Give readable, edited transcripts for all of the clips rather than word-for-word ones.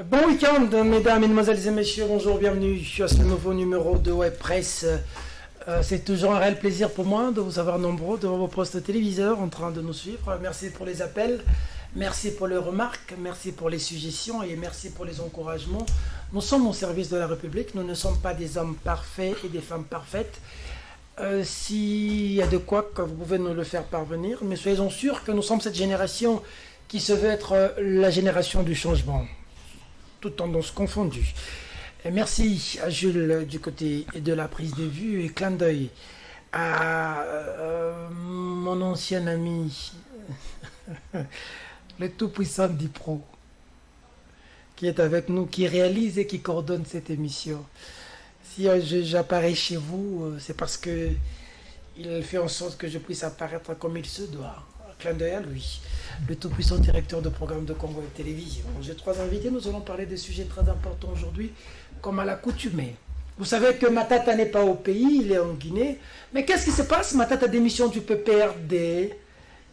Bon week-end, mesdames, mesdemoiselles et messieurs, bonjour, bienvenue à ce nouveau numéro de Web Presse. C'est toujours un réel plaisir pour moi de vous avoir nombreux devant vos postes téléviseurs en train de nous suivre. Merci pour les appels, merci pour les remarques, merci pour les suggestions et merci pour les encouragements. Nous sommes au service de la République, nous ne sommes pas des hommes parfaits et des femmes parfaites. S'il y a de quoi que vous pouvez nous le faire parvenir, mais soyez-en sûrs que nous sommes cette génération qui se veut être la génération du changement. Toutes tendances confondues. Et merci à Jules du côté de la prise de vue et clin d'œil à mon ancien ami, le tout-puissant Dipro, qui est avec nous, qui réalise et qui coordonne cette émission. Si j'apparais chez vous, c'est parce que il fait en sorte que je puisse apparaître comme il se doit. Clin d'œil à lui, le tout-puissant directeur de programme de Congo et Télévision. J'ai 3 invités, nous allons parler des sujets très importants aujourd'hui, comme à l'accoutumée. Vous savez que Matata n'est pas au pays, il est en Guinée. Mais qu'est-ce qui se passe? Matata démission du PPRD,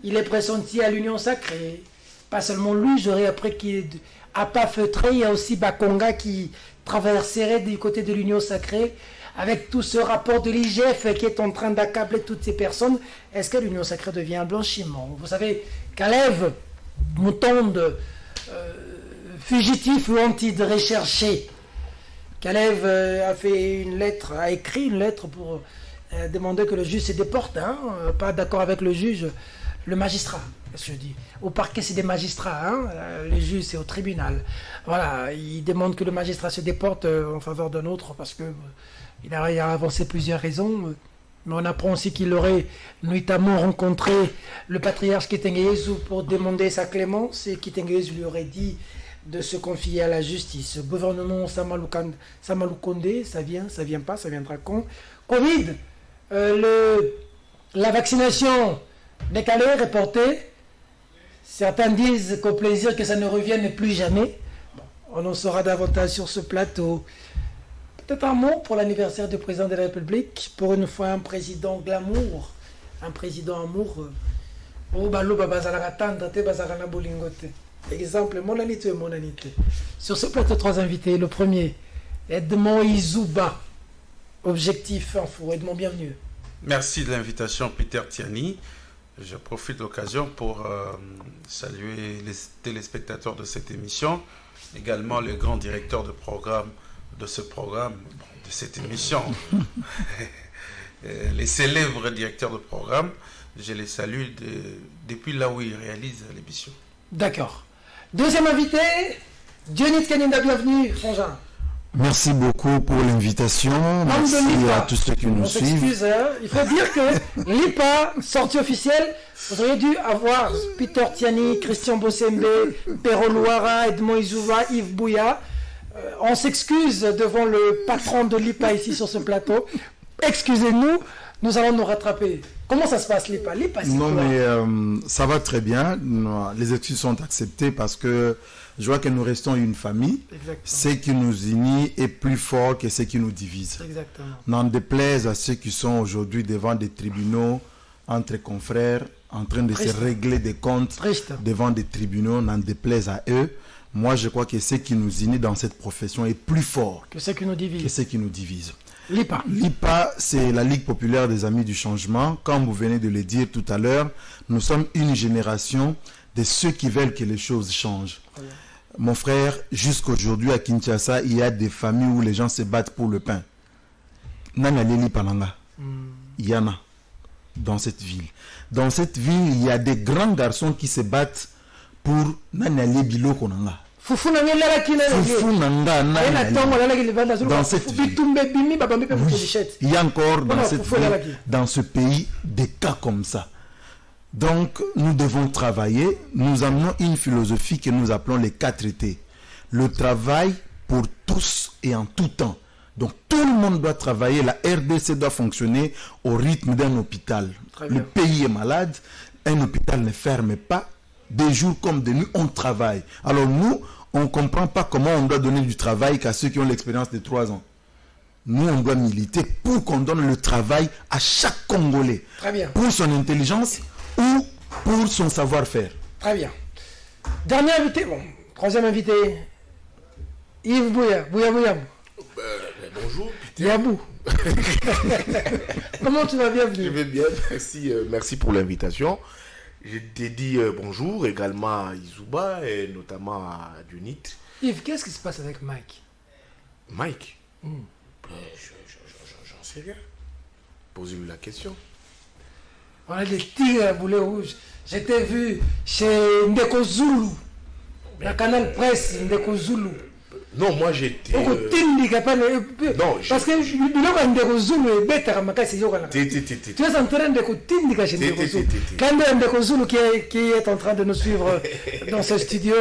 il est pressenti à l'Union Sacrée. Pas seulement lui, j'aurais appris qu'il n'a pas feutré, il y a aussi Bakonga qui traverserait du côté de l'Union Sacrée. Avec tout ce rapport de l'IGF qui est en train d'accabler toutes ces personnes, est-ce que l'Union Sacrée devient un blanchiment? Vous savez, Kalev, mouton de fugitif ou anti-recherché, Kalev a écrit une lettre pour demander que le juge se déporte, pas d'accord avec le juge, le magistrat, je dis. Au parquet, c'est des magistrats, les juges, c'est au tribunal. Voilà, il demande que le magistrat se déporte en faveur d'un autre parce que il a avancé plusieurs raisons, mais on apprend aussi qu'il aurait nuitamment rencontré le patriarche Kitenge pour demander sa clémence et Kitenge lui aurait dit de se confier à la justice. Le gouvernement Samaloukonde, ça vient pas, ça viendra quand? Covid, la vaccination décalée, reportée. Certains disent qu'au plaisir que ça ne revienne plus jamais. Bon, on en saura davantage sur ce plateau. Peut-être un mot pour l'anniversaire du président de la République. Pour une fois, un président glamour, un président amoureux. Exemple, mon anité. Sur ce plateau, 3 invités. Le premier, Edmond Izouba. Objectif Info. Edmond, bienvenue. Merci de l'invitation, Peter Tiani. Je profite de l'occasion pour saluer les téléspectateurs de cette émission, également le grand directeur de programme de ce programme, de cette émission, les célèbres directeurs de programme. Je les salue depuis là où ils réalisent l'émission. D'accord. Deuxième invité, Dionys Kaninda, bienvenue, Frangin. Merci beaucoup pour l'invitation. Merci à tous ceux qui nous suivent. Excuse, il faut dire que l'IPA, sortie officielle, vous auriez dû avoir Peter Tiani, Christian Bossembe, Pero Louara, Edmond Izouba, Yves Bouya. On s'excuse devant le patron de l'IPA ici sur ce plateau. Excusez-nous, nous allons nous rattraper. Comment ça se passe l'IPA? Non, mais ça va très bien. Les excuses sont acceptées parce que je vois que nous restons une famille. Exactement. Ce qui nous unit est plus fort que ce qui nous divise. Exactement. N'en déplaise à ceux qui sont aujourd'hui devant des tribunaux entre confrères, en train de se régler des comptes devant des tribunaux, n'en déplaise à eux. Moi, je crois que ce qui nous unit dans cette profession est plus fort que ce qui nous divise. L'IPA. L'IPA, c'est la Ligue populaire des Amis du Changement. Comme vous venez de le dire tout à l'heure, nous sommes une génération de ceux qui veulent que les choses changent. Oui. Mon frère, jusqu'aujourd'hui à Kinshasa, il y a des familles où les gens se battent pour le pain. Nangaleli Pananga. Il y en a dans cette ville. Dans cette ville, il y a des grands garçons qui se battent pour Nangaleli Bilo Konanga. Dans cette ville. Il y a encore dans ce pays des cas comme ça. Donc, nous devons travailler. Nous amenons une philosophie que nous appelons les 4 T. Le travail pour tous et en tout temps. Donc, tout le monde doit travailler. La RDC doit fonctionner au rythme d'un hôpital. Le pays est malade. Un hôpital ne ferme pas. Des jours comme de nuit, on travaille. Alors nous, on ne comprend pas comment on doit donner du travail qu'à ceux qui ont l'expérience de 3 ans. Nous, on doit militer pour qu'on donne le travail à chaque Congolais. Très bien. Pour son intelligence ou pour son savoir-faire. Très bien. Dernier invité, bon, troisième invité, Yves Bouya. Bonjour, Peter. Yabou. Comment tu vas? Bienvenue. Je vais bien, merci, merci pour l'invitation. Je t'ai dit bonjour également à Izuba et notamment à Dunit. Yves, qu'est-ce qui se passe avec Mike? Mike J'en sais rien. Posez-lui la question. On a des tigres à boulet rouge. Je t'ai vu chez Ndeko Zulu. La Canal Presse, Ndeko Zulu. Non, moi j'étais. Non, parce que je Ndeko Zulu est bête à Ramakasi. Tu es en train de Ndeko chez Ndeko Zulu. Quand Ndeko Zulu qui est en train de nous suivre dans ce studio,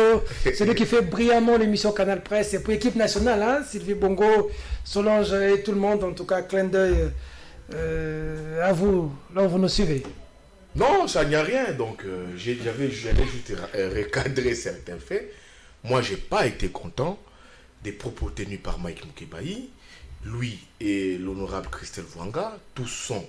celui qui fait brillamment l'émission Canal Presse, et pour l'équipe nationale, hein, Sylvie Bongo, Solange et tout le monde, en tout cas, clin d'œil à vous, là où vous nous suivez. Non, ça n'y a rien. Donc, j'allais juste recadrer certains faits. Moi, je n'ai pas été content des propos tenus par Mike Mukebai. Lui et l'honorable Christelle Vwanga, tous sont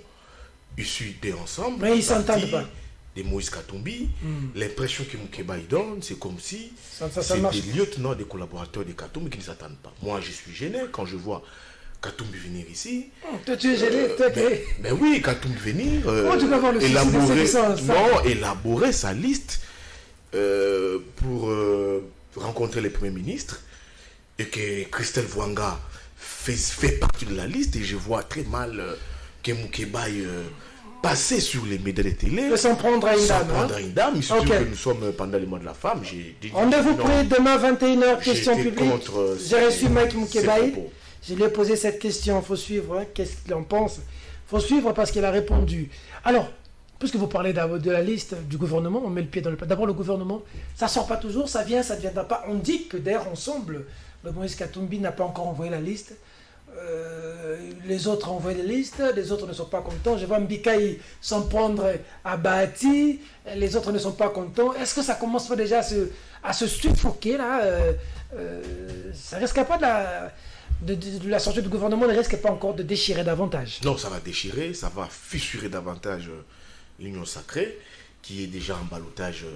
issus d'ensemble. Mais ils ne s'entendent pas. De Moïse Katumbi. L'impression que Mukebai donne, c'est comme si c'est des lieutenants, des collaborateurs de Katumbi qui ne s'attendent pas. Moi, je suis gêné quand je vois Katumbi venir ici. Toi, tu es gêné, mais oui, Katumbi venir tu vas voir le élaborer sa liste pour rencontrer les premiers ministres et que Christelle Vwanga fait partie de la liste et je vois très mal que Mukebai passer sur les médias de télé sans prendre à une dame. Il se trouve que nous sommes pendant le mois de la femme. Rendez-vous pris demain 21h, question publique. J'ai reçu Mike Mukebai. Je lui ai posé cette question, il faut suivre, hein, qu'est-ce qu'il en pense. Il faut suivre parce qu'il a répondu. Alors, puisque vous parlez de la liste du gouvernement, on met le pied dans le plat. D'abord, le gouvernement, ça ne sort pas toujours, ça vient, ça ne viendra pas. On dit que d'ailleurs, ensemble, le Moïse Katumbi n'a pas encore envoyé la liste. Les autres ont envoyé les listes, les autres ne sont pas contents. Je vois Mbikaï s'en prendre à Bahati, les autres ne sont pas contents. Est-ce que ça commence déjà à se suffoquer là ça ne risque pas de la sortie du gouvernement ne risque pas encore de déchirer davantage? Non, ça va déchirer, ça va fissurer davantage l'Union sacrée, qui est déjà en ballottage.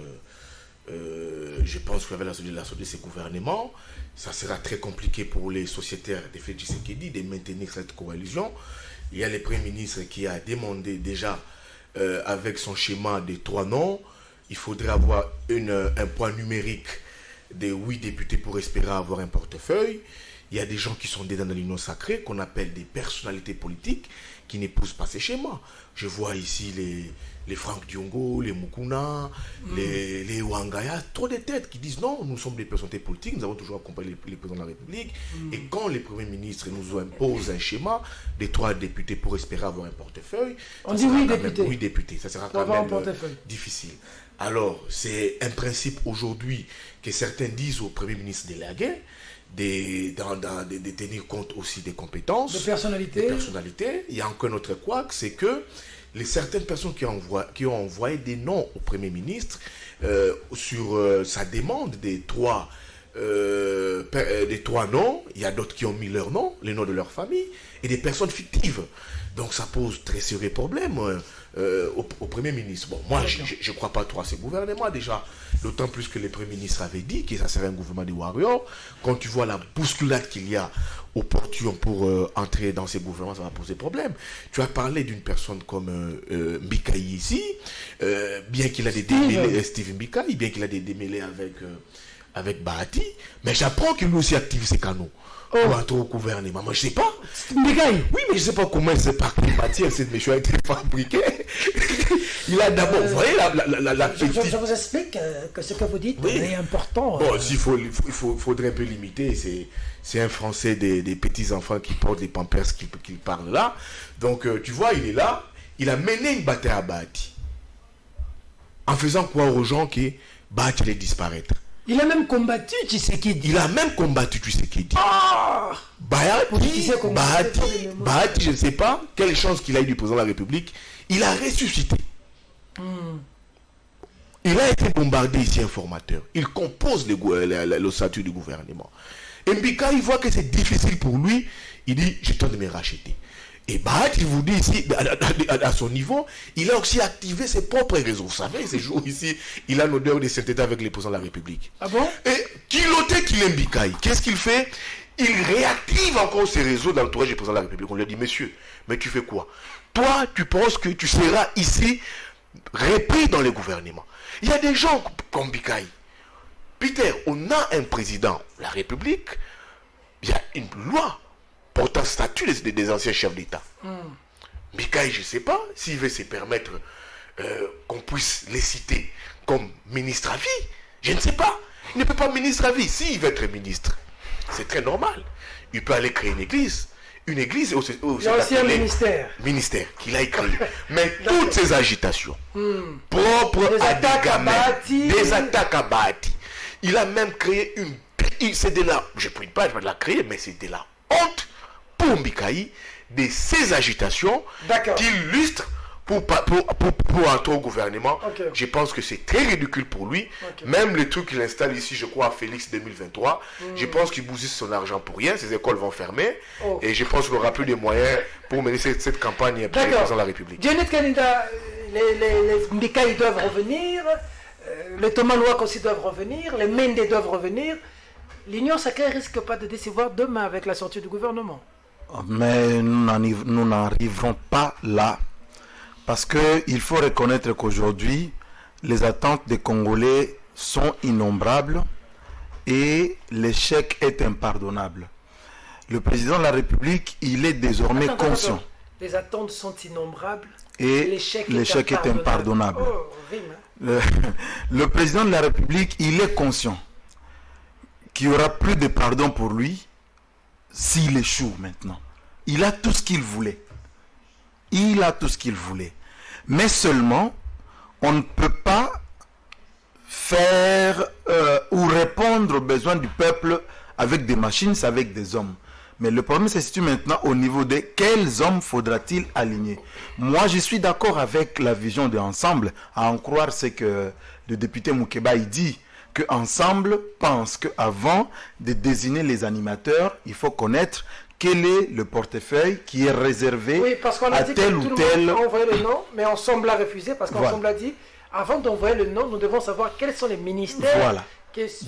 Je pense qu'avec la sortie de ces gouvernements, ça sera très compliqué pour les sociétaires de Félix Tshisekedi de maintenir cette coalition. Il y a le Premier ministre qui a demandé déjà, avec son schéma des 3 noms, il faudrait avoir un poids numérique de 8 députés pour espérer avoir un portefeuille. Il y a des gens qui sont dedans dans l'Union sacrée, qu'on appelle des personnalités politiques, qui n'épousent pas ces schémas. Je vois ici les Franck Diongo, les Mukuna, les Wangaya, trop de têtes qui disent non, nous sommes des personnalités politiques, nous avons toujours accompagné les présidents de la République. Et quand les premiers ministres nous imposent un schéma des 3 députés pour espérer avoir un portefeuille, on dit 8 députés. Oui, députés, ça sera quand même difficile. Alors, c'est un principe aujourd'hui que certains disent au Premier ministre délégué, de tenir compte aussi des compétences, des personnalités. Il y a encore un autre couac, c'est que certaines personnes qui ont envoyé des noms au Premier ministre sur sa demande des 3 noms, il y a d'autres qui ont mis leurs noms, les noms de leur famille, et des personnes fictives. Donc ça pose très sérieux problème au Premier ministre. Bon, moi, je ne crois pas trop à ce gouvernement déjà, d'autant plus que le Premier ministre avait dit que ça serait un gouvernement des warriors. Quand tu vois la bousculade qu'il y a au portillon pour entrer dans ces gouvernements, ça va poser problème. Tu as parlé d'une personne comme Mbikaï ici, bien qu'il a des démêlés, Steve Mbikaï, bien qu'il a des démêlés avec Bahati, mais j'apprends qu'il lui aussi active ses canaux. Pour entrer au gouvernement. Moi, je ne sais pas. Mbikaï. Oui, mais je ne sais pas comment par quelle matière cette méchante a été fabriquée. Il a d'abord, vous voyez, la petite... Je vous explique que ce que vous dites est important. Bon, il faudrait un peu limiter. C'est un Français des petits-enfants qui portent des pampers qui parlent là. Donc, tu vois, il est là. Il a mené une bataille à Bahati. En faisant croire aux gens que Bahati allait disparaître. Il a même combattu Tshisekedi. Bahati, je ne sais pas quelle chance qu'il a eu du président de la République. Il a ressuscité. Il a été bombardé ici, informateur. Il compose le statut du gouvernement. Et Mbika, il voit que c'est difficile pour lui. Il dit, je tente de me racheter. Et Bahati vous dit ici, à son niveau, il a aussi activé ses propres réseaux. Vous savez, ces jours ici, il a l'odeur de sainteté avec les présidents de la République. Ah bon? Et Kiloté Kilembikaï, qu'est-ce qu'il fait? Il réactive encore ses réseaux dans l'entourage du président de la République. On lui a dit, monsieur, mais tu fais quoi? Toi, tu penses que tu seras ici repris dans le gouvernement. Il y a des gens comme Bikaï. Peter, on a un président de la République, il y a une loi portant statut des anciens chefs d'État. Bikaï, je ne sais pas s'il veut se permettre qu'on puisse les citer comme ministre à vie. Je ne sais pas. Il ne peut pas ministre à vie. S'il veut être ministre, c'est très normal. Il peut aller créer une église. Une église il y a aussi un ministère. Ministère qu'il a créé. Mais toutes ces agitations propres des à attaques des gamins, à Bahati. des attaques à Bahati. Il a même créé c'est de la, je ne peux pas de la créer, mais c'est de la honte pour Mbikaï de ces agitations qui illustrent pour entrer au gouvernement. Je pense que c'est très ridicule pour lui. Même les trucs qu'il installe ici, je crois, à Félix 2023, je pense qu'il bousille son argent pour rien. Ces écoles vont fermer. Et je pense qu'il n'y aura plus de moyens pour mener cette campagne pour le président de la République. Dionette Kanida, les Mbikaï doivent revenir, les Thomas Louak aussi doivent revenir, les Mende doivent revenir. L'Union sacrée risque pas de décevoir demain avec la sortie du gouvernement. Mais nous n'arriverons pas là. Parce qu'il faut reconnaître qu'aujourd'hui, les attentes des Congolais sont innombrables et l'échec est impardonnable. Le président de la République, il est désormais conscient. Les attentes sont innombrables et l'échec est impardonnable. Oh, rime, hein. Le président de la République, il est conscient qu'il n'y aura plus de pardon pour lui s'il échoue maintenant. Il a tout ce qu'il voulait. Il a tout ce qu'il voulait. Mais seulement, on ne peut pas faire ou répondre aux besoins du peuple avec des machines, c'est avec des hommes. Mais le problème se situe maintenant au niveau de quels hommes faudra-t-il aligner. Moi, je suis d'accord avec la vision de Ensemble, à en croire ce que le député Moukeba il dit, que Ensemble pense qu'avant de désigner les animateurs, il faut connaître quel est le portefeuille qui est réservé à tel ou tel... On a envoyé le nom, mais Ensemble a refusé parce qu'Ensemble a dit, avant d'envoyer le nom, nous devons savoir quels sont les ministères. Voilà.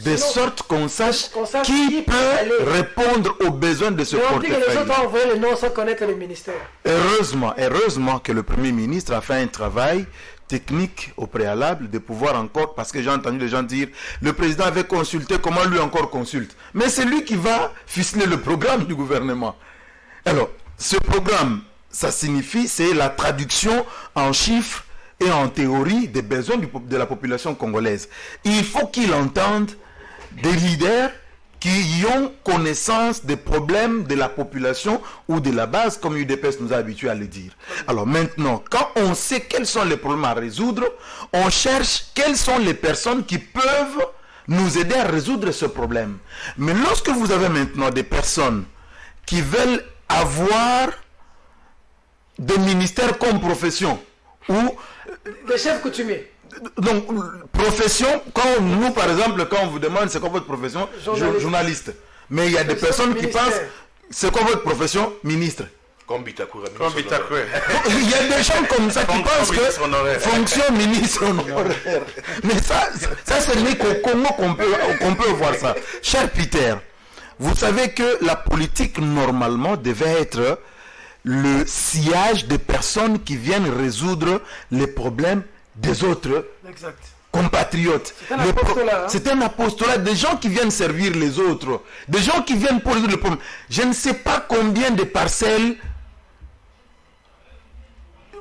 De sorte qu'on sache qui peut répondre aux besoins de ce portefeuille. On dit que les autres ont envoyé le nom sans connaître le ministère. Heureusement que le Premier ministre a fait un travail technique au préalable de pouvoir encore, parce que j'ai entendu les gens dire, le président avait consulté, comment lui encore consulte? Mais c'est lui qui va ficeler le programme du gouvernement. Alors, ce programme, ça signifie, c'est la traduction en chiffres et en théorie des besoins de la population congolaise. Il faut qu'il entende des leaders qui ont connaissance des problèmes de la population ou de la base, comme UDPS nous a habitués à le dire. Alors maintenant, quand on sait quels sont les problèmes à résoudre, on cherche quelles sont les personnes qui peuvent nous aider à résoudre ce problème. Mais lorsque vous avez maintenant des personnes qui veulent avoir des ministères comme profession, ou des chefs coutumiers. Donc, profession, quand nous, par exemple, quand on vous demande c'est quoi votre profession, journaliste. Mais il y a des personnes qui pensent, c'est quoi votre profession, ministre. Comme Bitakoué. Il y a des gens comme ça qui pensent que fonction ministre honoraire. Mais ça c'est né qu'au Congo qu'on peut voir ça. Cher Peter, vous savez que la politique, normalement, devait être le sillage des personnes qui viennent résoudre les problèmes des autres compatriotes. C'est un apostolat, des gens qui viennent servir les autres, des gens qui viennent pour résoudre le problème. Je ne sais pas combien de parcelles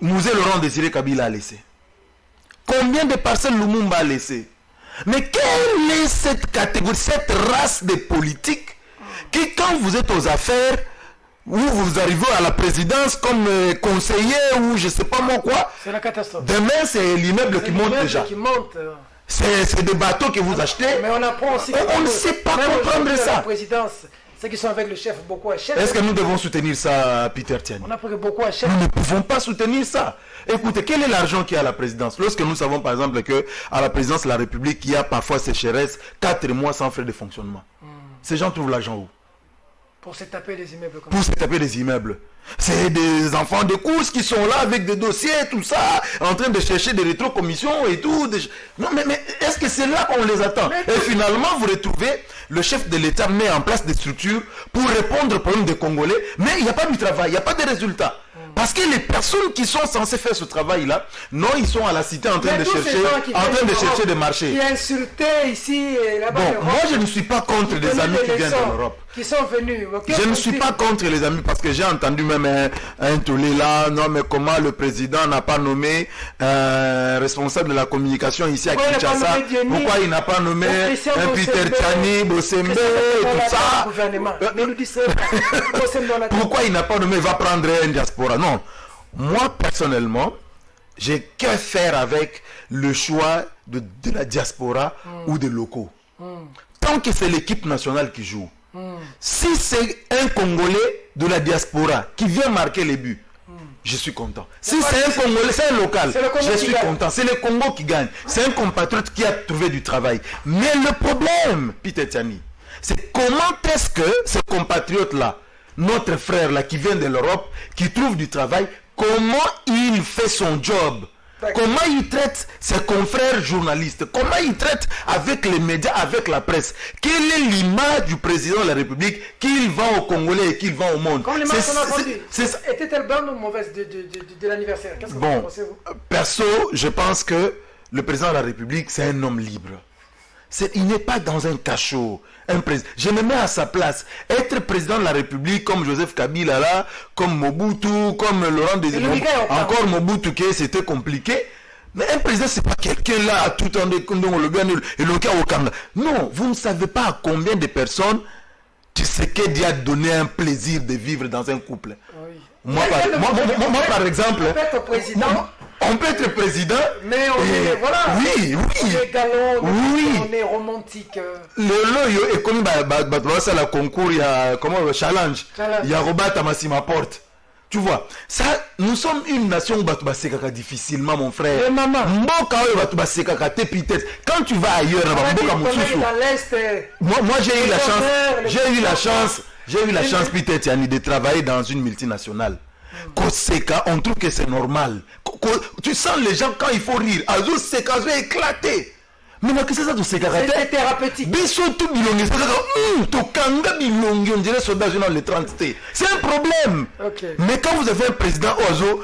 Mouzé Laurent Désiré Kabila a laissé. Combien de parcelles Lumumba a laissé. Mais quelle est cette catégorie, cette race de politiques qui, quand vous êtes aux affaires, ou vous arrivez à la présidence comme conseiller ou je sais pas moi quoi. C'est la catastrophe. Demain, c'est l'immeuble qui monte déjà. C'est des bateaux que vous achetez. Mais on apprend aussi. On ne sait pas comprendre ça. La présidence, ceux qui sont avec le chef, beaucoup à chef. Est-ce que nous devons soutenir ça, Peter Tiani? On apprend que beaucoup à chef. Nous ne pouvons pas soutenir ça. Écoutez, quel est l'argent qu'il y a à la présidence? Lorsque nous savons par exemple que à la présidence de la République, il y a parfois sécheresse, 4 mois sans frais de fonctionnement. Ces gens trouvent l'argent où? Pour se taper les immeubles. Pour se taper les immeubles. C'est des enfants de course qui sont là avec des dossiers, tout ça, en train de chercher des rétrocommissions et tout. Non, mais est-ce que c'est là qu'on les attend? Et finalement, vous retrouvez, le chef de l'État met en place des structures pour répondre aux problèmes des Congolais, mais il n'y a pas du travail, il n'y a pas de résultats. Parce que les personnes qui sont censées faire ce travail-là, non, ils sont à la cité en train de chercher des marchés. Qui insultaient ici et là-bas. Bon, moi je ne suis pas contre les amis qui viennent de l'Europe. Qui sont venus. Je ne suis pas contre les amis parce que j'ai entendu même un tollé là, non mais comment le président n'a pas nommé responsable de la communication ici à Kinshasa, pourquoi il n'a pas nommé un Peter Tiani, Bosembe, tout ça. Pourquoi il n'a pas nommé, va prendre un diaspora. Non, moi personnellement, j'ai que faire avec le choix de la diaspora ou des locaux. Tant que c'est l'équipe nationale qui joue. Si c'est un Congolais de la diaspora qui vient marquer les buts, je suis content. Si c'est un Congolais, c'est un local, je suis content. C'est le Congo qui gagne. C'est un compatriote qui a trouvé du travail. Mais le problème, Peter Tiani, c'est comment est-ce que ce compatriote-là, notre frère-là qui vient de l'Europe, qui trouve du travail, comment il fait son job? Comment il traite ses confrères journalistes? Comment il traite avec les médias, avec la presse? Quelle est l'image du président de la République qu'il vend aux Congolais et qu'il vend au monde? Comme l'image qu'on a vendue, était-elle bonne ou mauvaise de l'anniversaire? Qu'est-ce que vous pensez, vous? Perso, je pense que le président de la République, c'est un homme libre. Il n'est pas dans un cachot. Je me mets à sa place. Être président de la République comme Joseph Kabila là, comme Mobutu, comme Laurent Désiré, encore Mobutu, c'était compliqué. Mais un président, c'est pas quelqu'un là, tout en non, vous ne savez pas à combien de personnes Tshisekedi a donné un plaisir de vivre dans un couple. Oui. Moi, par exemple, on peut être président, mais on est, voilà, oui, on est galant, on est romantique. Le et comme c'est la concours, il y a comment challenge, il y a Robert Massima Porte. Tu vois, ça, nous sommes une nation où Batoubasekaka difficilement, mon frère. Quand tu vas ailleurs, moi j'ai eu la chance, Peter Tiani, de travailler dans une multinationale. Koseka, on trouve que c'est normal. Tu sens les gens quand il faut rire. Azou Seka, je vais éclater. Mais qu'est-ce que c'est ça de Seka? C'est thérapeutique. C'est un problème. Okay. Mais quand vous avez un président Ozo,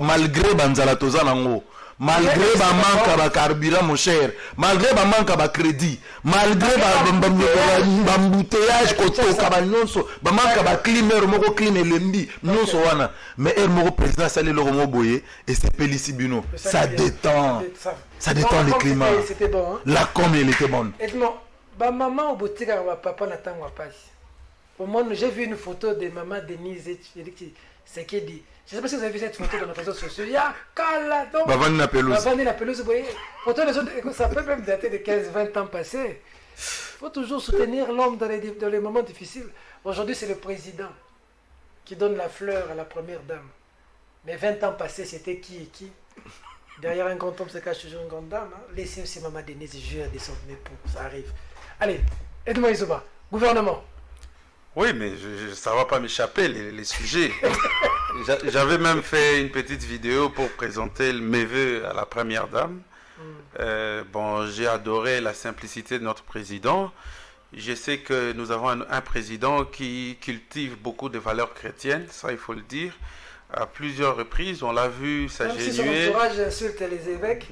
malgré Banzala Tozanango, malgré ba manque ba carburant mon cher, malgré ba manque ba crédit, malgré ba embouteillage koto kabanyonso, ba manque ba climer moko clean lembi nyonso wana, mais er moko président sali le romo boye et c'est Pélici Bino, ça détend. Ça détend le climat. C'était bon. La com elle était bonne. Et non, ba maman au botika ba papa n'attend pas. Au moins j'ai vu une photo de maman Denise c'est qui dit. Je ne sais pas si vous avez vu cette photo dans nos réseaux sociaux. Il y a Kaladon. Bavani la pelouse. Bavani la pelouse, vous voyez. Photo, ça peut même dater de 15-20 ans passés. Il faut toujours soutenir l'homme dans les moments difficiles. Aujourd'hui, c'est le président qui donne la fleur à la première dame. Mais 20 ans passés, c'était qui et qui? Derrière un grand homme se cache toujours une grande dame. Hein. Laissez aussi Maman Denise jouer de son époux. Ça arrive. Allez, aide-moi Isoba. Gouvernement. Oui, mais ça ne va pas m'échapper, les sujets. J'avais même fait une petite vidéo pour présenter mes vœux à la première dame. Bon, j'ai adoré la simplicité de notre président. Je sais que nous avons un président qui cultive beaucoup de valeurs chrétiennes, ça il faut le dire. À plusieurs reprises, on l'a vu s'agenouiller. Si son entourage insulte les évêques.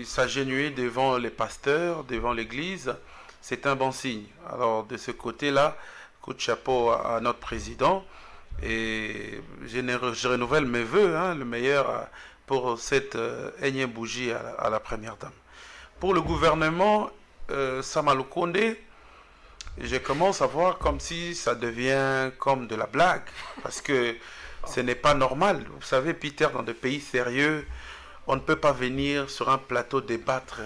S'agenouiller devant les pasteurs, devant l'église, c'est un bon signe. Alors de ce côté-là, coup de chapeau à notre président. Et je renouvelle mes voeux, hein, le meilleur pour cette énième bougie à la première dame. Pour le gouvernement, Sama Lukonde, je commence à voir comme si ça devient comme de la blague. Parce que ce n'est pas normal. Vous savez, Peter, dans des pays sérieux, on ne peut pas venir sur un plateau débattre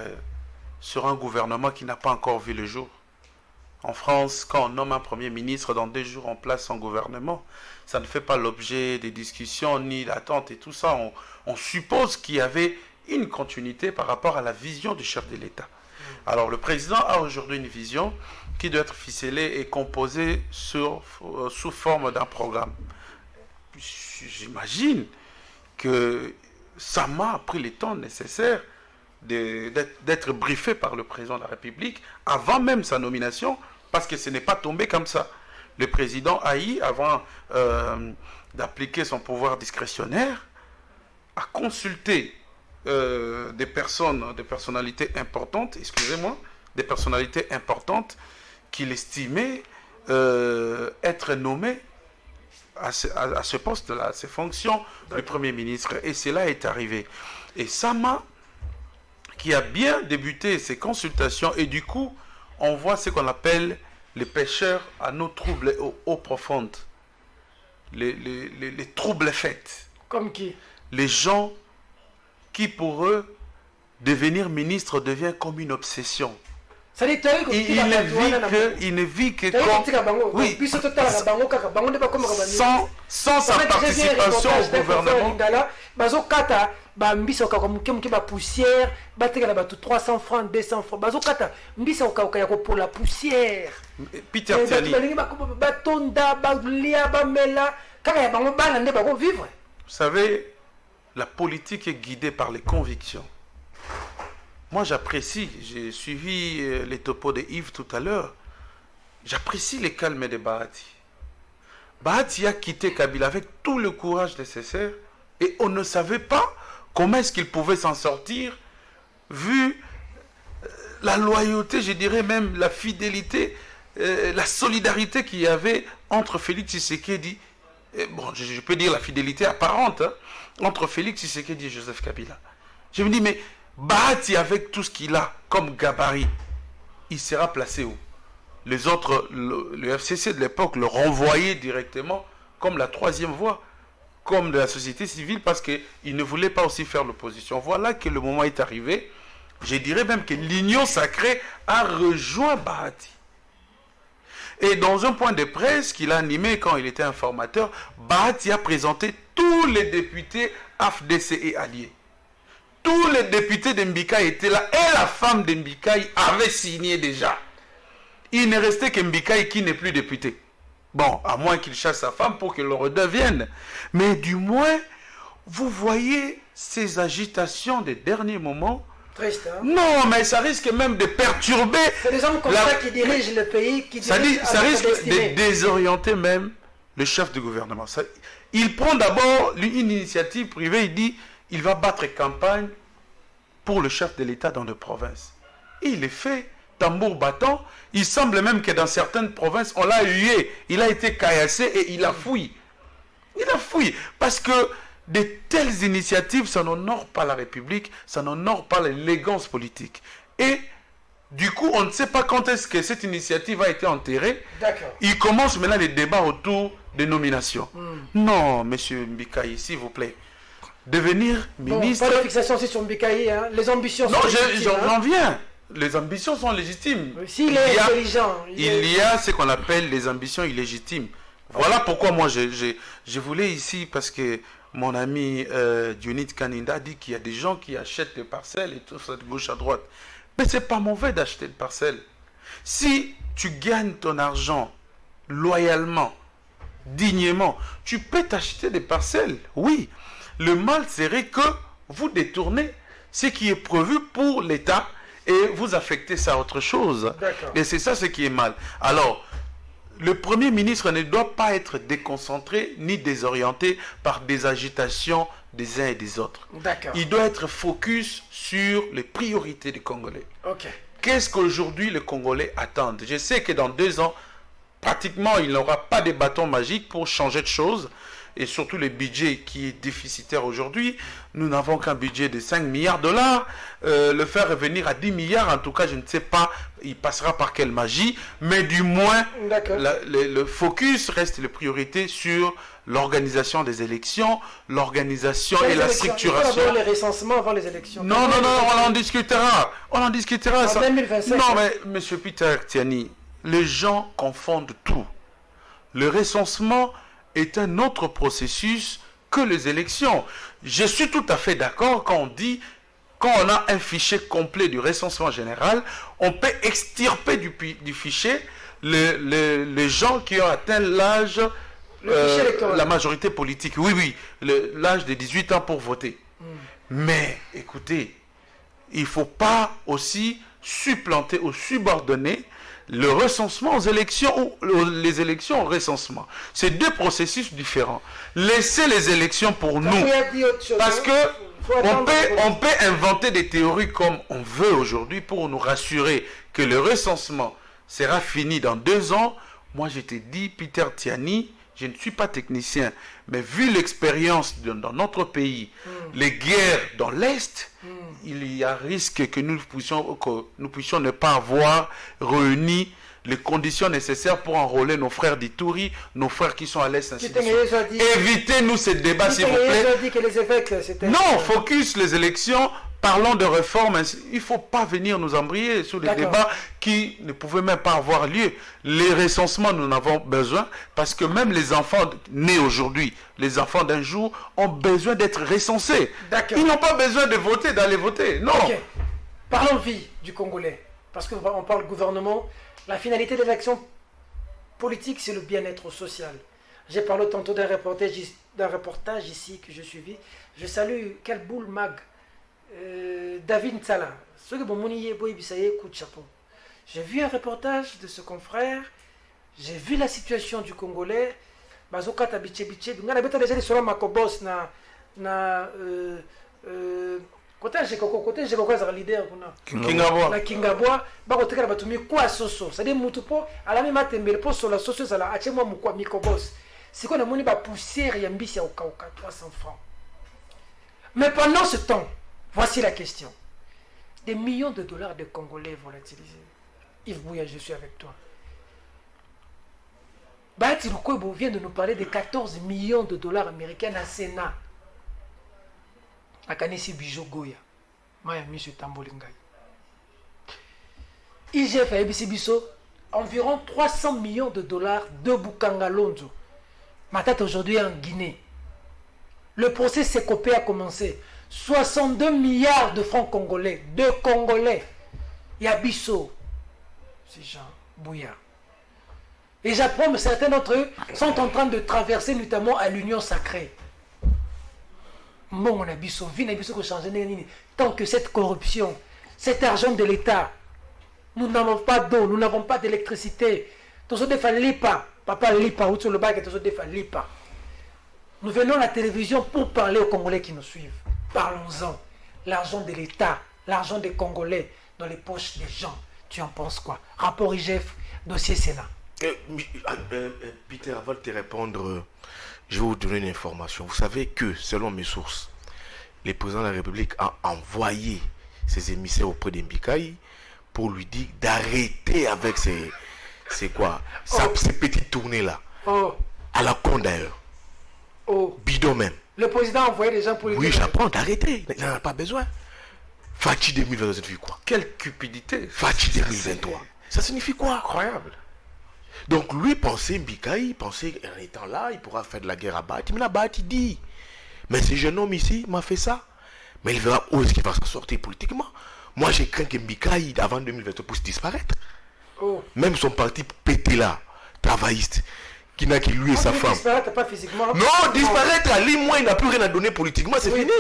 sur un gouvernement qui n'a pas encore vu le jour. En France, quand on nomme un Premier ministre, dans 2 jours, on place son gouvernement. Ça ne fait pas l'objet des discussions ni d'attentes et tout ça. On suppose qu'il y avait une continuité par rapport à la vision du chef de l'État. Alors, le président a aujourd'hui une vision qui doit être ficelé et composé sous forme d'un programme. J'imagine que Sama a pris le temps nécessaire d'être briefé par le président de la République avant même sa nomination, parce que ce n'est pas tombé comme ça. Le président Aïe, avant d'appliquer son pouvoir discrétionnaire, a consulté des personnalités importantes, des personnalités importantes qu'il estimait être nommées à ce poste-là, à ces fonctions du Premier ministre. Et cela est arrivé. Et Sama, qui a bien débuté ses consultations, et du coup, on voit ce qu'on appelle les pêcheurs à nos troubles et eaux profondes. Les troubles faits. Comme qui? Les gens qui, pour eux, devenir ministre devient comme une obsession. Il ne vit que comme... Oui, sans sa participation au gouvernement. Mbiso ka muke ba poussière bateka na 300 francs 200 francs bazokata mbiso ka pour la poussière. Peter Tiani, vous savez, la politique est guidée par les convictions. Moi j'apprécie, j'ai suivi les topos de Yves tout à l'heure, j'apprécie les calmes de Bahati. Bahati a quitté Kabila avec tout le courage nécessaire et on ne savait pas comment est-ce qu'il pouvait s'en sortir, vu la loyauté, je dirais même la fidélité, la solidarité qu'il y avait entre Félix Tshisekedi, bon, je peux dire la fidélité apparente, hein, entre Félix Tshisekedi et Joseph Kabila. Je me dis, mais Bahati, avec tout ce qu'il a comme gabarit, il sera placé où? Les autres, le FCC de l'époque le renvoyait directement comme la troisième voie, comme de la société civile, parce qu'il ne voulait pas aussi faire l'opposition. Voilà que le moment est arrivé. Je dirais même que l'Union sacrée a rejoint Bahati. Et dans un point de presse qu'il a animé quand il était informateur, Bahati a présenté tous les députés AFDC et alliés. Tous les députés d'Mbikaï étaient là, et la femme d'Mbikaï avait signé déjà. Il ne restait qu'Mbikaï qui n'est plus député. Bon, à moins qu'il chasse sa femme pour qu'elle le redevienne. Mais du moins, vous voyez ces agitations des derniers moments. Triste, hein? Non, mais ça risque même de perturber. C'est des hommes comme ça qui dirigent le pays, ça risque de désorienter même le chef du gouvernement. Il prend d'abord une initiative privée, il dit il va battre campagne pour le chef de l'État dans les provinces. Et il est fait. Tambour battant, il semble même que dans certaines provinces, on l'a hué, il a été caillassé et il a fui. Il a fui, parce que de telles initiatives, ça n'honore pas la République, ça n'honore pas l'élégance politique. Et du coup, on ne sait pas quand est-ce que cette initiative a été enterrée. D'accord. Il commence maintenant les débats autour des nominations. Non, monsieur Mbikaï, s'il vous plaît, devenir ministre... Pas de fixation aussi sur Mbikaï, hein. Les ambitions sont légitimes. Non, j'en viens. Les ambitions sont légitimes. S'il est intelligent. Il y a ce qu'on appelle les ambitions illégitimes. Voilà pourquoi moi je voulais ici, parce que mon ami Dionyd Kaninda dit qu'il y a des gens qui achètent des parcelles et tout ça de gauche à droite. Mais ce n'est pas mauvais d'acheter des parcelles. Si tu gagnes ton argent loyalement, dignement, tu peux t'acheter des parcelles. Oui. Le mal serait que vous détournez ce qui est prévu pour l'État et vous affectez ça à autre chose. Et c'est ça ce qui est mal. Alors, le Premier ministre ne doit pas être déconcentré ni désorienté par des agitations des uns et des autres. Il doit être focus sur les priorités des Congolais. Qu'est-ce qu'aujourd'hui les Congolais attendent? Je sais que dans 2 ans, pratiquement, il n'aura pas de bâton magique pour changer de choses. Et surtout le budget qui est déficitaire aujourd'hui. Nous n'avons qu'un budget de 5 milliards de dollars. Le faire revenir à 10 milliards, en tout cas, je ne sais pas, il passera par quelle magie. Mais du moins, le focus reste les priorités sur l'organisation des élections, l'organisation et la structuration. Il faut les recensements avant les élections. Non, on en discutera. On en discutera. En 2025. Non, mais M. Peter Tiani, les gens confondent tout. Le recensement est un autre processus que les élections. Je suis tout à fait d'accord quand on dit quand on a un fichier complet du recensement général, on peut extirper du fichier les gens qui ont atteint l'âge, la majorité politique. Oui, l'âge de 18 ans pour voter. Mais, écoutez, il ne faut pas aussi supplanter ou subordonner le recensement aux élections ou les élections au recensement. C'est deux processus différents. Laissez les élections pour nous. Parce que on peut inventer des théories comme on veut aujourd'hui pour nous rassurer que le recensement sera fini dans 2 ans. Moi, je te dis, Peter Tiani, je ne suis pas technicien, mais vu l'expérience dans notre pays, les guerres dans l'Est, il y a risque que nous puissions ne pas avoir réuni les conditions nécessaires pour enrôler nos frères d'Ituri, nos frères qui sont à l'Est. Évitez-nous ces débats, s'il vous plaît. Non, focus les élections. Parlons de réforme. Il ne faut pas venir nous embrayer sur les débats qui ne pouvaient même pas avoir lieu. Les recensements, nous en avons besoin parce que même les enfants nés aujourd'hui, les enfants d'un jour, ont besoin d'être recensés. Ils n'ont pas besoin de voter, d'aller voter. Non. Parlons vie du Congolais. Parce qu'on parle gouvernement. La finalité de l'action politique, c'est le bien-être social. J'ai parlé tantôt d'un reportage ici que je suivis. Je salue quel boule mag. David Nsala. J'ai vu un reportage de ce confrère. J'ai vu la situation du Congolais. Côté j'ai quoi leader na Kingabwa bakotekala batumi kwa soso c'est des mutupo ala mi matembele po sur la soso ça la achemwa mukwa mikobos c'est qu'on a moni ba poussière ya mbisi ya ukauka 300 francs. Mais pendant ce temps, voici la question. Des millions de dollars de Congolais volatilisés. Yves Bouya, je suis avec toi. Bahati Lukwebo vient de nous parler de 14 millions de dollars américains à Sénat. Akanisi Bijo Goya. Maya Monsieur Tambolingai. IGF a ABC Biso environ 300 millions de dollars de Bukanga Lonzo. Ma tête aujourd'hui en Guinée. Le procès Sekopé a commencé. 62 milliards de francs congolais. De Congolais. Yabiso. C'est Jean Bouya. Et j'apprends que certains d'entre eux sont en train de traverser notamment à l'Union sacrée. Mon abisso, tant que cette corruption, cet argent de l'État, nous n'avons pas d'eau, nous n'avons pas d'électricité. Nous venons à la télévision pour parler aux Congolais qui nous suivent. Parlons-en. L'argent de l'État, l'argent des Congolais dans les poches des gens. Tu en penses quoi? Rapport IGF, dossier Sénat. Peter, avant de te répondre, je vais vous donner une information. Vous savez que, selon mes sources, le président de la République a envoyé ses émissaires auprès d'Mbikaï pour lui dire d'arrêter avec ces petites tournées-là. À la con d'ailleurs. Bidon même. Le président a envoyé des gens pour lui dire... Oui, j'apprends d'arrêter. Il n'en a pas besoin. Fatih 2023, ça signifie quoi? Quelle cupidité. Fatih 2023. Ça signifie quoi? Incroyable. Donc lui pensait, Mbikaï, pensait qu'en étant là, il pourra faire de la guerre à Bahati. Mais là, Bahati dit, mais ce jeune homme ici m'a fait ça. Mais il verra où est-ce qu'il va s'en sortir politiquement. Moi, j'ai craint que Mbikaï, avant 2023, puisse disparaître. Même son parti pété là, travailliste, qui n'a que lui et sa femme. Disparaître pas physiquement. Non, disparaître à lui, moi, il n'a plus rien à donner politiquement, c'est fini.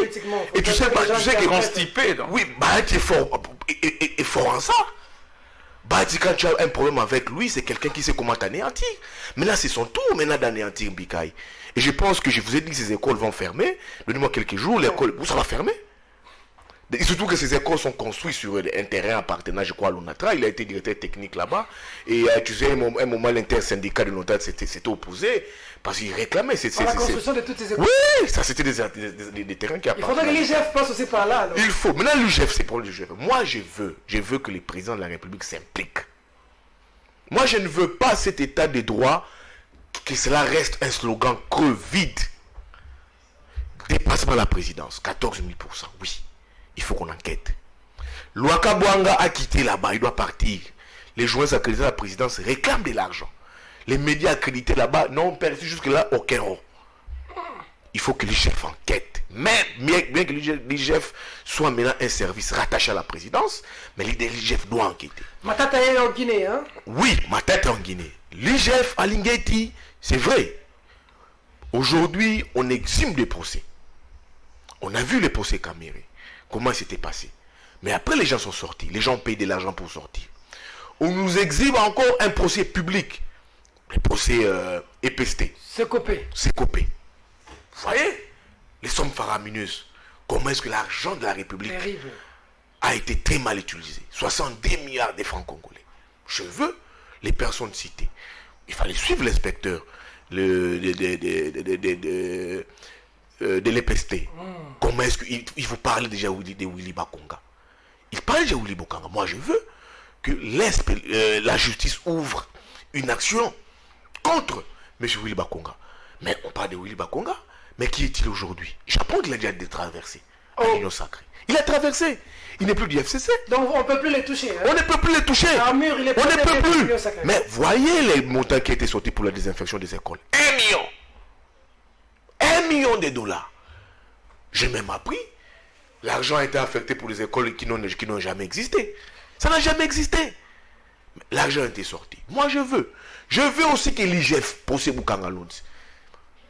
Et tu sais qu'ils vont stiper. Oui, Bahati est fort en ça. Bahati, quand tu as un problème avec lui, c'est quelqu'un qui sait comment t'anéantir. Mais là, c'est son tour maintenant d'anéantir Mbikaï. Et je pense que je vous ai dit que ces écoles vont fermer. Donnez-moi quelques jours, l'école, ça va fermer. Et surtout que ces écoles sont construites sur un terrain appartenant, je crois, à l'ONATRA. Il a été directeur technique là-bas. Et tu sais, un moment, l'intersyndicat de l'ONATRA s'était opposé parce qu'il réclamait. La construction de toutes ces écoles. Oui, ça c'était des terrains qui appartenaient. Il faudrait que l'IGF passe aussi par là. Alors. Il faut. Maintenant, l'IGF, c'est pour l'IGF. Moi, je veux que le président de la République s'implique. Moi, je ne veux pas cet état de droit, que cela reste un slogan creux, vide. Dépassement de la présidence, 14 000%, oui. Il faut qu'on enquête. Luaka Bouanga a quitté là-bas, il doit partir. Les journalistes accrédités à la présidence réclament de l'argent. Les médias accrédités là-bas n'ont perçu jusque-là aucun rond. il faut que l'IGF enquête. Même bien que l'IGF soit maintenant un service rattaché à la présidence, mais l'IGF doit enquêter. Matata est en Guinée, hein? Oui, Matata est en Guinée. L'IGF à Lingeti, c'est vrai. Aujourd'hui, on exime des procès. On a vu les procès Caméré. Comment c'était passé. Mais après, les gens sont sortis. Les gens ont payé de l'argent pour sortir. On nous exhibe encore un procès public. Le procès EPST. C'est copé. Vous voyez les sommes faramineuses. Comment est-ce que l'argent de la République a été très mal utilisé? 62 milliards de francs congolais. Je veux les personnes citées. Il fallait suivre l'inspecteur de l'EPST. Comment est-ce qu'il vous parle déjà de Willy Bakonga? Il parle déjà de Willy Bakonga. Moi, je veux que la justice ouvre une action contre M. Willy Bakonga. Mais on parle de Willy Bakonga. Mais qui est-il aujourd'hui? J'apprends qu'il a déjà traversé à l'Union sacrée. Il a traversé. Il n'est plus du FCC. Donc on ne peut plus les toucher. Hein? On ne peut plus les toucher. On ne peut plus. Mais voyez les montants qui étaient sortis pour la désinfection des écoles. 1 million. 1 million de dollars. J'ai même appris. L'argent a été affecté pour les écoles qui n'ont jamais existé. Ça n'a jamais existé. L'argent a été sorti. Moi, je veux aussi que l'IGF, procès Bukanga Londres,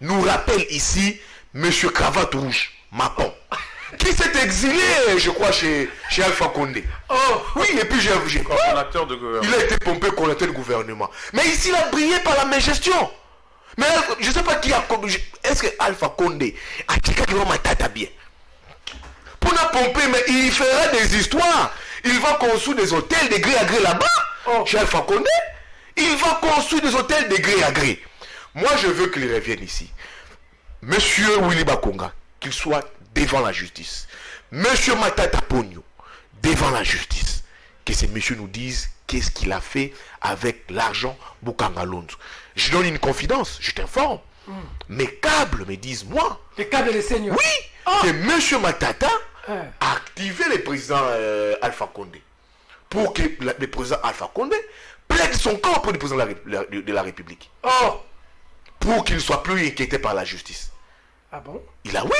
nous rappelle ici M. Cravate Rouge, Macron, qui s'est exilé, je crois, chez Alpha Condé. Oui, et puis il a été pompé coordonnateur du gouvernement. Mais ici, il a brillé par la même gestion. Mais je ne sais pas qui a... Est-ce que Alpha Condé a dit qu'il va m'attaquer bien? Pour la pomper, mais il fera des histoires. Il va construire des hôtels de gré à gré là-bas, chez Alpha Condé. Il va construire des hôtels de gré à gré. Moi, je veux qu'il revienne ici. Monsieur Willy Bakonga, qu'il soit devant la justice. Monsieur Matata Ponyo, devant la justice. Que ces messieurs nous disent qu'est-ce qu'il a fait avec l'argent Bukanga Londres. Je donne une confidence, je t'informe. Mes câbles me disent, moi. Les câbles des seigneurs. Oui, que monsieur Matata a activé le président Alpha Condé. Pour que le président Alpha Condé plaide son corps pour le président de la République. Pour qu'il ne soit plus inquiété par la justice. Ah bon? Il a oui.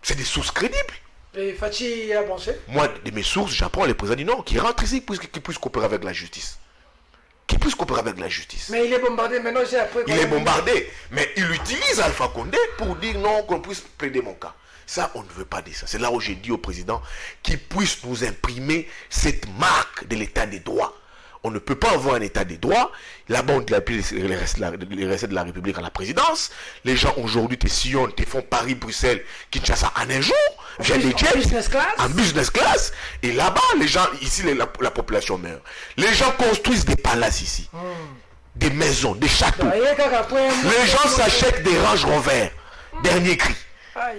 C'est des sources crédibles. Et Fachi a branché? Moi, de mes sources, j'apprends le président du Nord qui rentre ici pour qu'il puisse coopérer avec la justice. Mais il est bombardé maintenant, j'ai appris. Il est bombardé. Mais il utilise Alpha Condé pour dire non, qu'on puisse plaider mon cas. Ça, on ne veut pas dire ça. C'est là où j'ai dit au président qu'il puisse nous imprimer cette marque de l'état des droits. On ne peut pas avoir un état des droits. Là-bas, on appuie les recettes de la République à la présidence. Les gens aujourd'hui te sillonnent, te font Paris-Bruxelles, Kinshasa en un jour, via des jets, en business class. Et là-bas, les gens, ici, la population meurt. Les gens construisent des palaces ici, des maisons, des châteaux. Les gens s'achètent des Range Rover, dernier cri.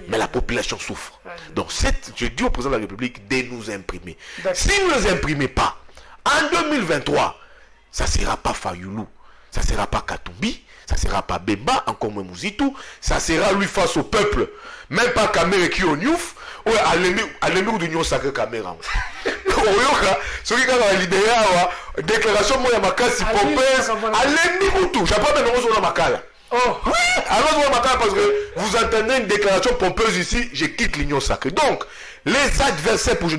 Mais la population souffre. Donc, je dis au président de la République de nous imprimer. Si vous ne les imprimez pas, en 2023, ça ne sera pas Fayoulou, ça ne sera pas Katumbi, ça ne sera pas Bemba, encore moins Mouzitou, ça sera lui face au peuple. Même pas Kamere qui au Niouf, ou à l'émir de l'Union Sacrée Kamera. Ce qui est l'idéal, déclaration moi ma casse Pompès, à l'émir tout, j'ai pas même besoin de ma cala. Oui, alors parce que vous entendez une déclaration pompeuse ici, je quitte l'Union Sacrée. Donc, les adversaires pour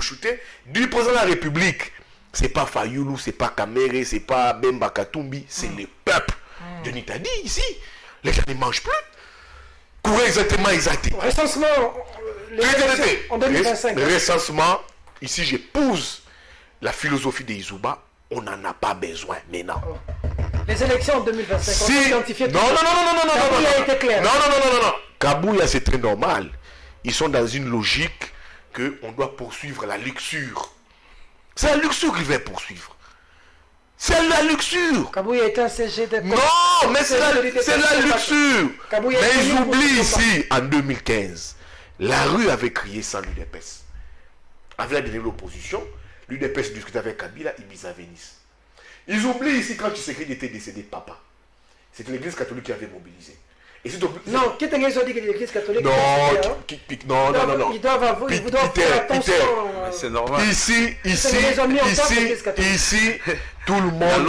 shooter du président de la République, c'est pas Fayoulou, c'est pas Kamere, c'est pas Bemba Katumbi, c'est le peuple de Nitadi ici. Les gens ne mangent plus. Courez exactement. Recensement en 2025. Recensement, ici j'épouse la philosophie de Izuba, on n'en a pas besoin maintenant. Les élections en 2025, on peut identifier tout ça. Kabouya a été clair. Non. Kabouya, c'est très normal. Ils sont dans une logique qu'on doit poursuivre la luxure. C'est la luxure qu'il va poursuivre. C'est la luxure. Kabouya est un CGD. Non, mais c'est la luxure. Mais ils oublient ici, en 2015, la rue avait crié sans l'UDPS. Avec la l'opposition, l'UDPS discutait avec Kabila, Ibiza, Venise. Ils oublient ici quand Tshisekedi était décédé, papa. C'était l'église catholique qui avait mobilisé. Non, qui t'as dit que l'église catholique... Non. Ils doivent faire attention. C'est normal. Ici, tout le monde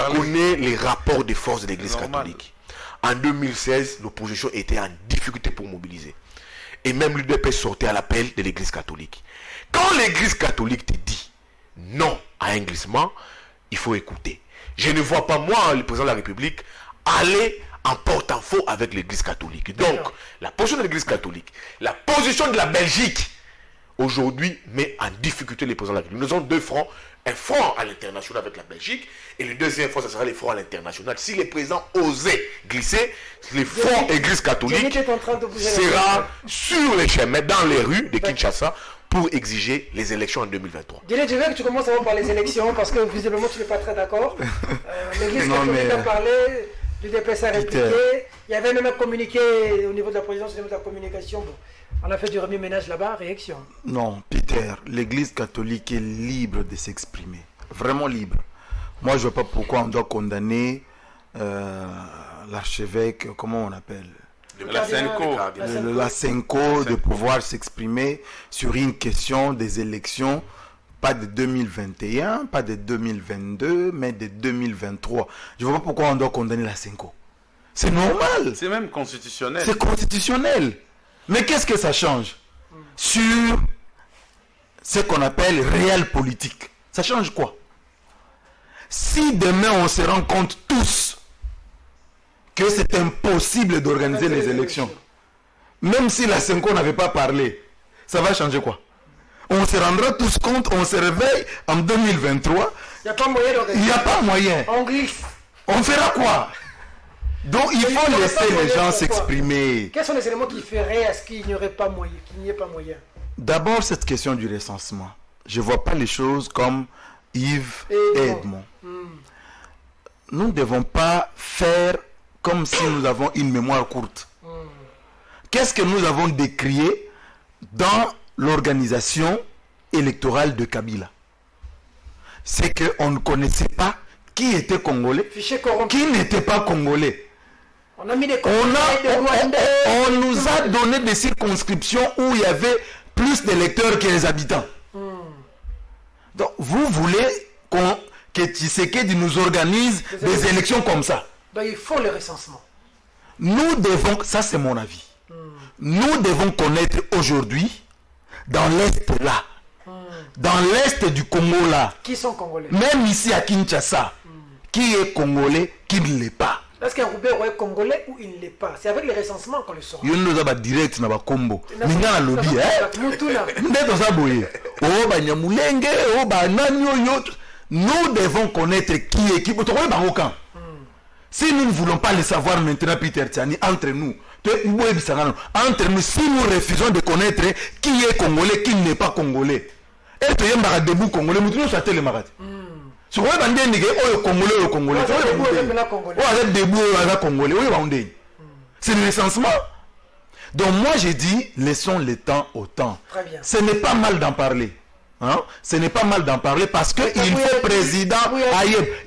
connaît les rapports de force de l'église catholique. en 2016, l'opposition était en difficulté pour mobiliser. Et même l'UDP sortait à l'appel de l'Église catholique. Quand l'Église catholique te dit non à un glissement, il faut écouter. Je ne vois pas, moi, le président de la République, aller en porte-à-faux avec l'Église catholique. Donc, la position de l'Église catholique, la position de la Belgique, aujourd'hui, met en difficulté les présidents de la République. Nous avons deux fronts. Un front à l'international avec la Belgique et le deuxième front, ce sera les fronts à l'international. Si les présidents osaient glisser, les fronts Église catholique sera sur les chemins, dans les rues de Kinshasa pour exiger les élections en 2023. Je veux que tu commences avant par les élections parce que visiblement tu n'es pas très d'accord. L'Église catholique a parlé, l'UDPS a répliqué. Il y avait même un communiqué au niveau de la présidence, au niveau de la communication. Bon. On a fait du remue-ménage là-bas, réaction. Non, Peter, l'Église catholique est libre de s'exprimer. Vraiment libre. Moi, je ne vois pas pourquoi on doit condamner l'archevêque, comment on appelle la Senko de pouvoir s'exprimer sur une question des élections, pas de 2021, pas de 2022, mais de 2023. Je ne vois pas pourquoi on doit condamner la Senko. C'est normal. C'est même constitutionnel. C'est constitutionnel. Mais qu'est-ce que ça change sur ce qu'on appelle réel politique? Ça change quoi? Si demain on se rend compte tous que c'est impossible d'organiser les élections, même si la Senko n'avait pas parlé, ça va changer quoi? On se rendra tous compte, on se réveille en 2023, il n'y a pas moyen d'organiser. Il n'y a pas moyen. On glisse. On fera quoi? Donc il faut laisser les gens s'exprimer. Quels sont les éléments qui feraient à ce qu'il n'y aurait pas moyen, qu'il n'y ait pas moyen? D'abord, cette question du recensement. Je ne vois pas les choses comme Yves et Edmond. Nous ne devons pas faire comme si nous avons une mémoire courte. Qu'est-ce que nous avons décrié dans l'organisation électorale de Kabila? C'est qu'on ne connaissait pas qui était congolais, qui n'était pas congolais. On nous a donné des circonscriptions où il y avait plus d'électeurs que les habitants. Donc, vous voulez que Tshisekedi nous organise des élections comme ça? Donc, il faut le recensement. Nous devons, ça c'est mon avis, nous devons connaître aujourd'hui, dans l'Est là, dans l'Est du Congo là, qui sont congolais, même ici à Kinshasa, qui est congolais, qui ne l'est pas. Est-ce qu'un Roubert est congolais ou il ne l'est pas? C'est avec les recensements qu'on le saura. Il nous a direct na bakombo. Minga na lobby nous devons connaître qui est qui. Si nous ne voulons pas le savoir maintenant, Peter Tiani, entre nous, si nous refusons de connaître qui est congolais, qui n'est pas congolais, et tu es debout congolais, nous sommes les marades. C'est le recensement. Donc moi j'ai dit, laissons le temps au temps. Ce n'est pas mal d'en parler. Hein? Ce n'est pas mal d'en parler parce que il faut président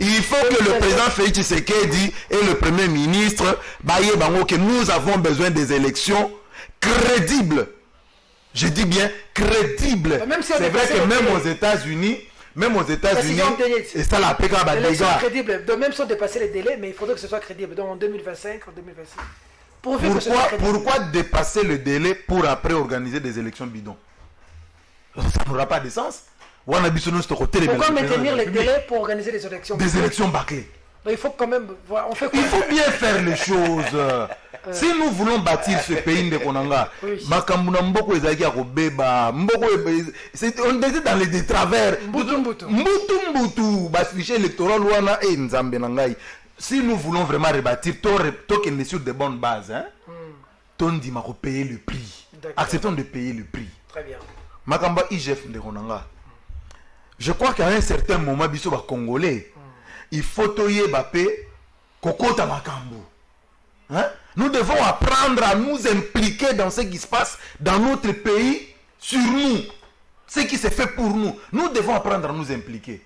il faut que le président Félix Tshisekedi et le premier ministre que nous avons besoin des élections crédibles. Je dis bien crédibles. C'est vrai que même aux États-Unis, et ça la PK va déjà. Crédible. Donc même si on dépasse les délais, mais il faudrait que ce soit crédible. Donc en 2025, en 2026. Pourquoi dépasser le délai pour après organiser des élections bidons? Ça n'aura pas de sens. Pourquoi maintenir les délais pour organiser des élections bidons? Des élections bâclées. Donc il faut quand même. On fait quoi? Il faut bien faire les choses. Si nous voulons bâtir ce pays de Konanga, on était dans les travers. Si nous voulons vraiment rebâtir, tant qu'on est sur de bonnes bases, on dit qu'on payer le prix. Acceptons de payer le prix. Très bien. Makamba IGF de Konanga. Je crois qu'à un certain moment, biso ba Congolais, il faut toyer Bappé, Kokota Makambo. Nous devons apprendre à nous impliquer dans ce qui se passe dans notre pays, sur nous. Ce qui se fait pour nous. Nous devons apprendre à nous impliquer.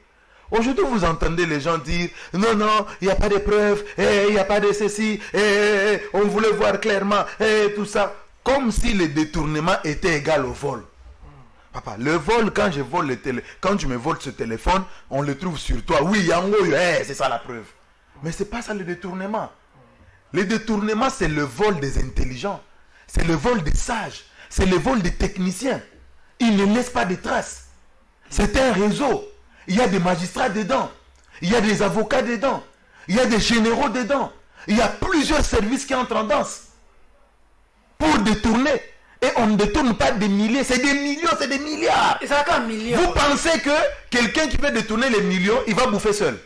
Aujourd'hui, vous entendez les gens dire non, il n'y a pas de preuves, il n'y a pas de ceci, on voulait voir clairement, tout ça. Comme si le détournement était égal au vol. Papa, le vol, quand tu me voles ce téléphone, on le trouve sur toi. Oui, Yango, c'est ça la preuve. Mais ce n'est pas ça le détournement. Le détournement, c'est le vol des intelligents. C'est le vol des sages. C'est le vol des techniciens. Ils ne laissent pas de traces. C'est un réseau. Il y a des magistrats dedans. Il y a des avocats dedans. Il y a des généraux dedans. Il y a plusieurs services qui entrent en danse pour détourner. Et on ne détourne pas des milliers, c'est des millions, c'est des milliards. Et ça va un million. Vous pensez que quelqu'un qui veut détourner les millions, il va bouffer seul?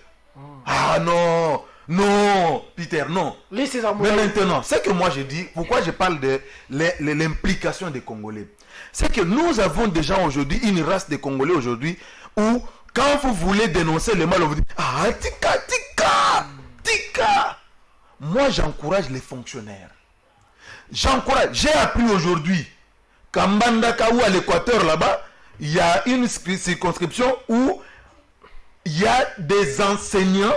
Ah non, non, Peter, non. Mais maintenant, c'est que moi je dis, pourquoi je parle de l'implication des Congolais. C'est que nous avons déjà aujourd'hui une race de Congolais aujourd'hui où quand vous voulez dénoncer le mal, on vous dit ah, tika. Moi j'encourage les fonctionnaires. J'ai appris aujourd'hui qu'à Mbandaka ou à l'Équateur là-bas, il y a une circonscription où il y a des enseignants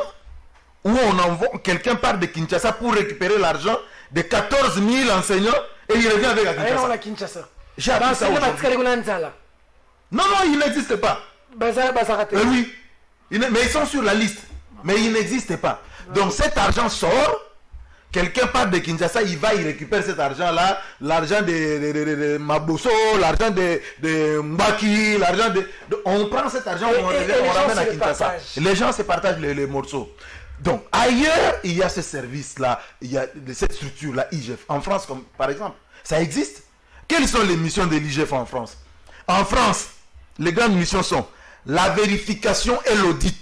où on envoie, quelqu'un part de Kinshasa pour récupérer l'argent de 14 000 enseignants et il revient avec à Kinshasa. J'ai appris ça aujourd'hui. Non, il n'existe pas. Oui, mais ils sont sur la liste. Mais il n'existe pas. Donc cet argent sort. Quelqu'un part de Kinshasa, il récupère cet argent-là, l'argent de Maboso, l'argent de Mbaki, l'argent de... On prend cet argent, on ramène à Kinshasa. Les gens se partagent les morceaux. Donc, ailleurs, il y a ce service-là, il y a cette structure-là, IGF. En France, comme, par exemple, ça existe. Quelles sont les missions de l'IGF en France? En France, les grandes missions sont la vérification et l'audit.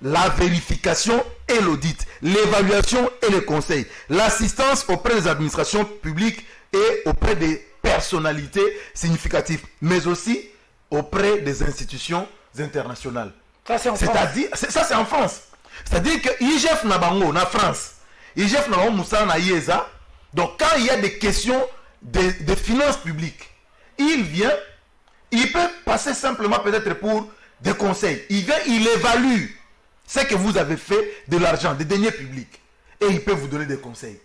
La vérification et l'audit, l'évaluation et le conseil, l'assistance auprès des administrations publiques et auprès des personnalités significatives, mais aussi auprès des institutions internationales. Ça, c'est en France. Ça, c'est en France. C'est-à-dire que IGF n'a pas en France. IGF n'a pas Moussa na Yeza. Donc, quand il y a des questions de finances publiques, il vient, il peut passer simplement peut-être pour des conseils. Il vient, il évalue ce que vous avez fait de l'argent, des deniers publics. Et il peut vous donner des conseils.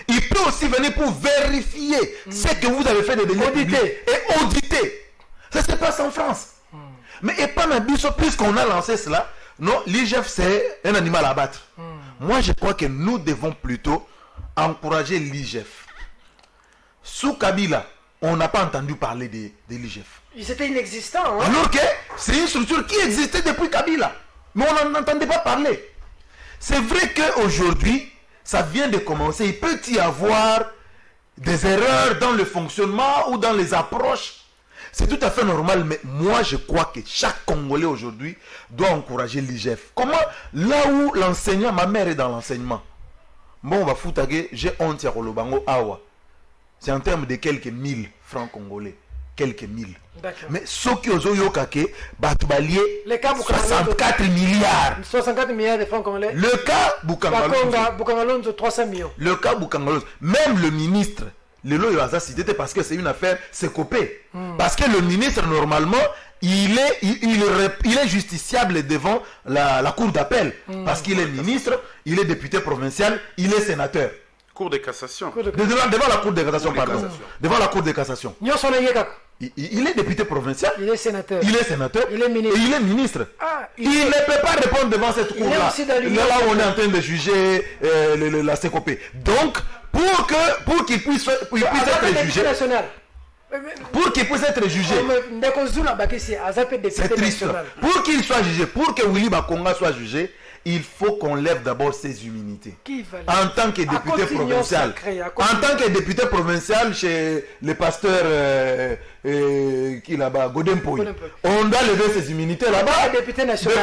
Il peut aussi venir pour vérifier ce que vous avez fait de deniers publics. Et auditer. Ça se passe en France. Mais et pas puisqu'on a lancé cela, non, l'IGF c'est un animal à abattre. Moi je crois que nous devons plutôt encourager l'IGF. Sous Kabila, on n'a pas entendu parler de l'IGF. C'était inexistant. Hein? Alors que c'est une structure qui existait depuis Kabila. Mais on n'en entendait pas parler. C'est vrai qu'aujourd'hui, ça vient de commencer. Il peut y avoir des erreurs dans le fonctionnement ou dans les approches. C'est tout à fait normal, mais moi je crois que chaque Congolais aujourd'hui doit encourager l'IGF. Comment? Là où l'enseignant, ma mère est dans l'enseignement. Bon, on va foutre, j'ai honte à Rolobango Awa. C'est en termes de quelques 1000 francs congolais. Quelques 1000. Mais ce qui est au Yokake, Batubalié, 64 milliards. 64 milliards de francs congolais. Le cas Bukangalonzo, 300 millions. Le cas Bukangalonzo, même le ministre, le lot a cité parce que c'est une affaire, c'est copé. Parce que le ministre, normalement, il est justiciable devant la cour d'appel. Parce qu'il est ministre, il est député provincial, il est sénateur. Cour de cassation. Devant la cour de cassation, pardon. Devant la cour de cassation. Il est député provincial. Il est sénateur. Il est sénateur. Il est ministre. Et il est ministre. Il ne peut pas répondre devant cette cour-là. Là où on est en train de juger la CCOP. Donc, pour qu'il puisse être jugé. Pour qu'il puisse être jugé. C'est triste. Pour qu'il soit jugé, pour que Willy Bakonga soit jugé, il faut qu'on lève d'abord ses immunités. En tant que député provincial. En tant que député provincial chez le pasteur qui là-bas, Godempoy. On doit lever ses immunités là-bas. Député national,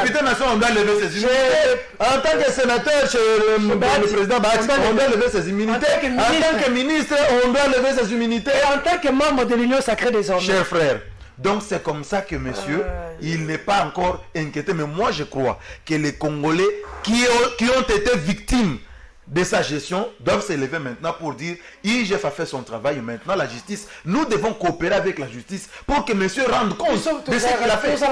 on doit lever ses immunités. En tant que sénateur chez le président Bati, on doit lever ses immunités. En tant que ministre, on doit lever ses immunités. En tant que membre de l'Union sacrée des hommes. Chers frères. Donc c'est comme ça que monsieur, il n'est pas encore inquiété. Mais moi je crois que les Congolais qui ont été victimes de sa gestion doivent s'élever maintenant pour dire IGF a fait son travail. Maintenant la justice, nous devons coopérer avec la justice pour que monsieur rende compte de ce qu'il a fait. C'est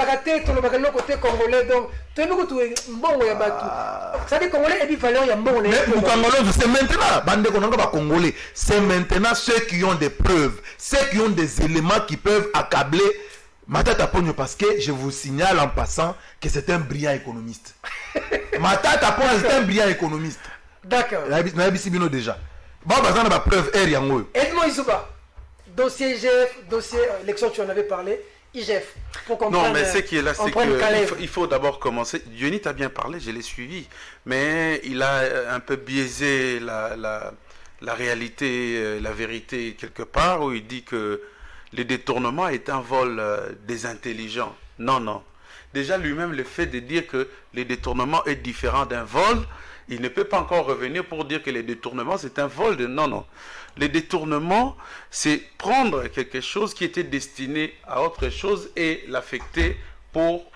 maintenant, c'est maintenant ceux qui ont des preuves, ceux qui ont des éléments qui peuvent accabler Matata Pogno, parce que je vous signale en passant que c'est un brillant économiste. Matata Pogno, c'est un brillant économiste. D'accord. Naïbisibino déjà. Bon, bah, ça n'a pas preuve, Edmond Isouba, dossier IGF, dossier élection, tu en avais parlé. IGF, pour comprendre. Non, mais ce qui est là, c'est qu'il faut d'abord commencer. Diony t'a bien parlé, je l'ai suivi, mais il a un peu biaisé la réalité, la vérité quelque part, où il dit que le détournement est un vol des intelligents. Non, non. Déjà, lui-même, le fait de dire que le détournement est différent d'un vol, il ne peut pas encore revenir pour dire que le détournement, c'est un vol de... Non, non. Le détournement, c'est prendre quelque chose qui était destiné à autre chose et l'affecter pour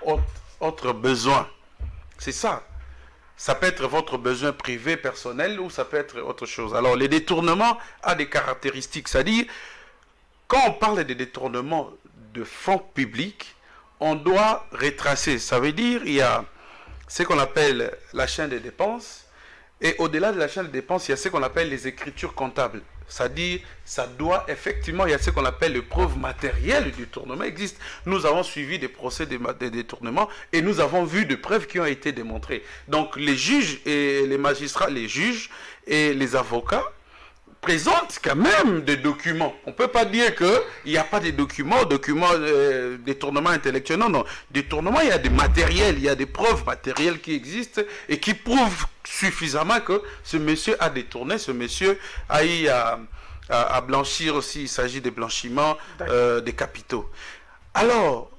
autre besoin. C'est ça. Ça peut être votre besoin privé, personnel, ou ça peut être autre chose. Alors, le détournement a des caractéristiques. C'est-à-dire, quand on parle de détournement de fonds publics, on doit retracer. Ça veut dire, il y a ce qu'on appelle la chaîne des dépenses, et au-delà de la chaîne des dépenses, il y a ce qu'on appelle les écritures comptables. C'est-à-dire, ça doit effectivement, il y a ce qu'on appelle les preuves matérielles du détournement existe. Nous avons suivi des procès de détournement et nous avons vu des preuves qui ont été démontrées. Donc, les juges et les magistrats, les juges et les avocats présentent quand même des documents. On ne peut pas dire qu'il n'y a pas de documents, détournement intellectuel. Non, non. Détournement, il y a des matériels, il y a des preuves matérielles qui existent et qui prouvent suffisamment que ce monsieur a détourné, ce monsieur a eu à blanchir aussi, il s'agit de blanchiment des capitaux. Alors,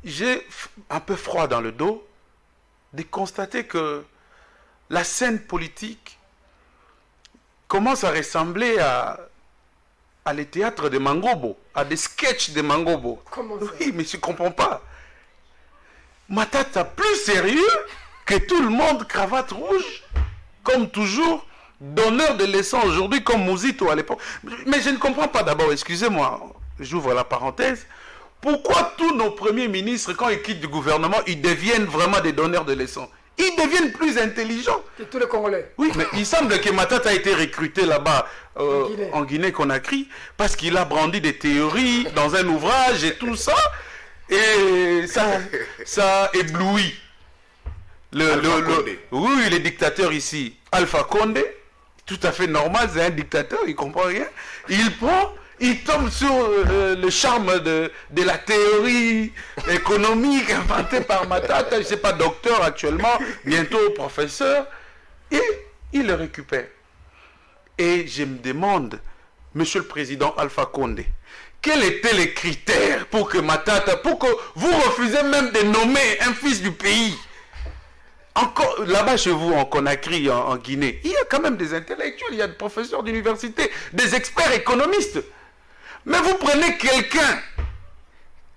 j'ai un peu froid dans le dos de constater que la scène politique commence à ressembler à les théâtres de Mangobo, à des sketchs de Mangobo. Comment ça? Oui, mais je ne comprends pas. Matata plus sérieux que tout le monde, cravate rouge, comme toujours, donneur de leçons aujourd'hui, comme Mouzito à l'époque. Mais je ne comprends pas d'abord, excusez-moi, j'ouvre la parenthèse, pourquoi tous nos premiers ministres, quand ils quittent du gouvernement, ils deviennent vraiment des donneurs de leçons? Ils deviennent plus intelligents. Que tous les Congolais. Oui, mais il semble que Matata a été recruté là-bas en Guinée-Conakry parce qu'il a brandi des théories dans un ouvrage et tout ça. Et ça éblouit le dictateur ici, Alpha Condé, tout à fait normal, c'est un dictateur, il ne comprend rien. Il tombe sur le charme de la théorie économique inventée par Matata, je ne sais pas, docteur actuellement, bientôt professeur, et il le récupère. Et je me demande, Monsieur le Président Alpha Condé, quels étaient les critères pour que Matata, pour que vous refusez même de nommer un fils du pays? Encore là-bas chez vous, en Conakry, en Guinée, il y a quand même des intellectuels, il y a des professeurs d'université, des experts économistes. Mais vous prenez quelqu'un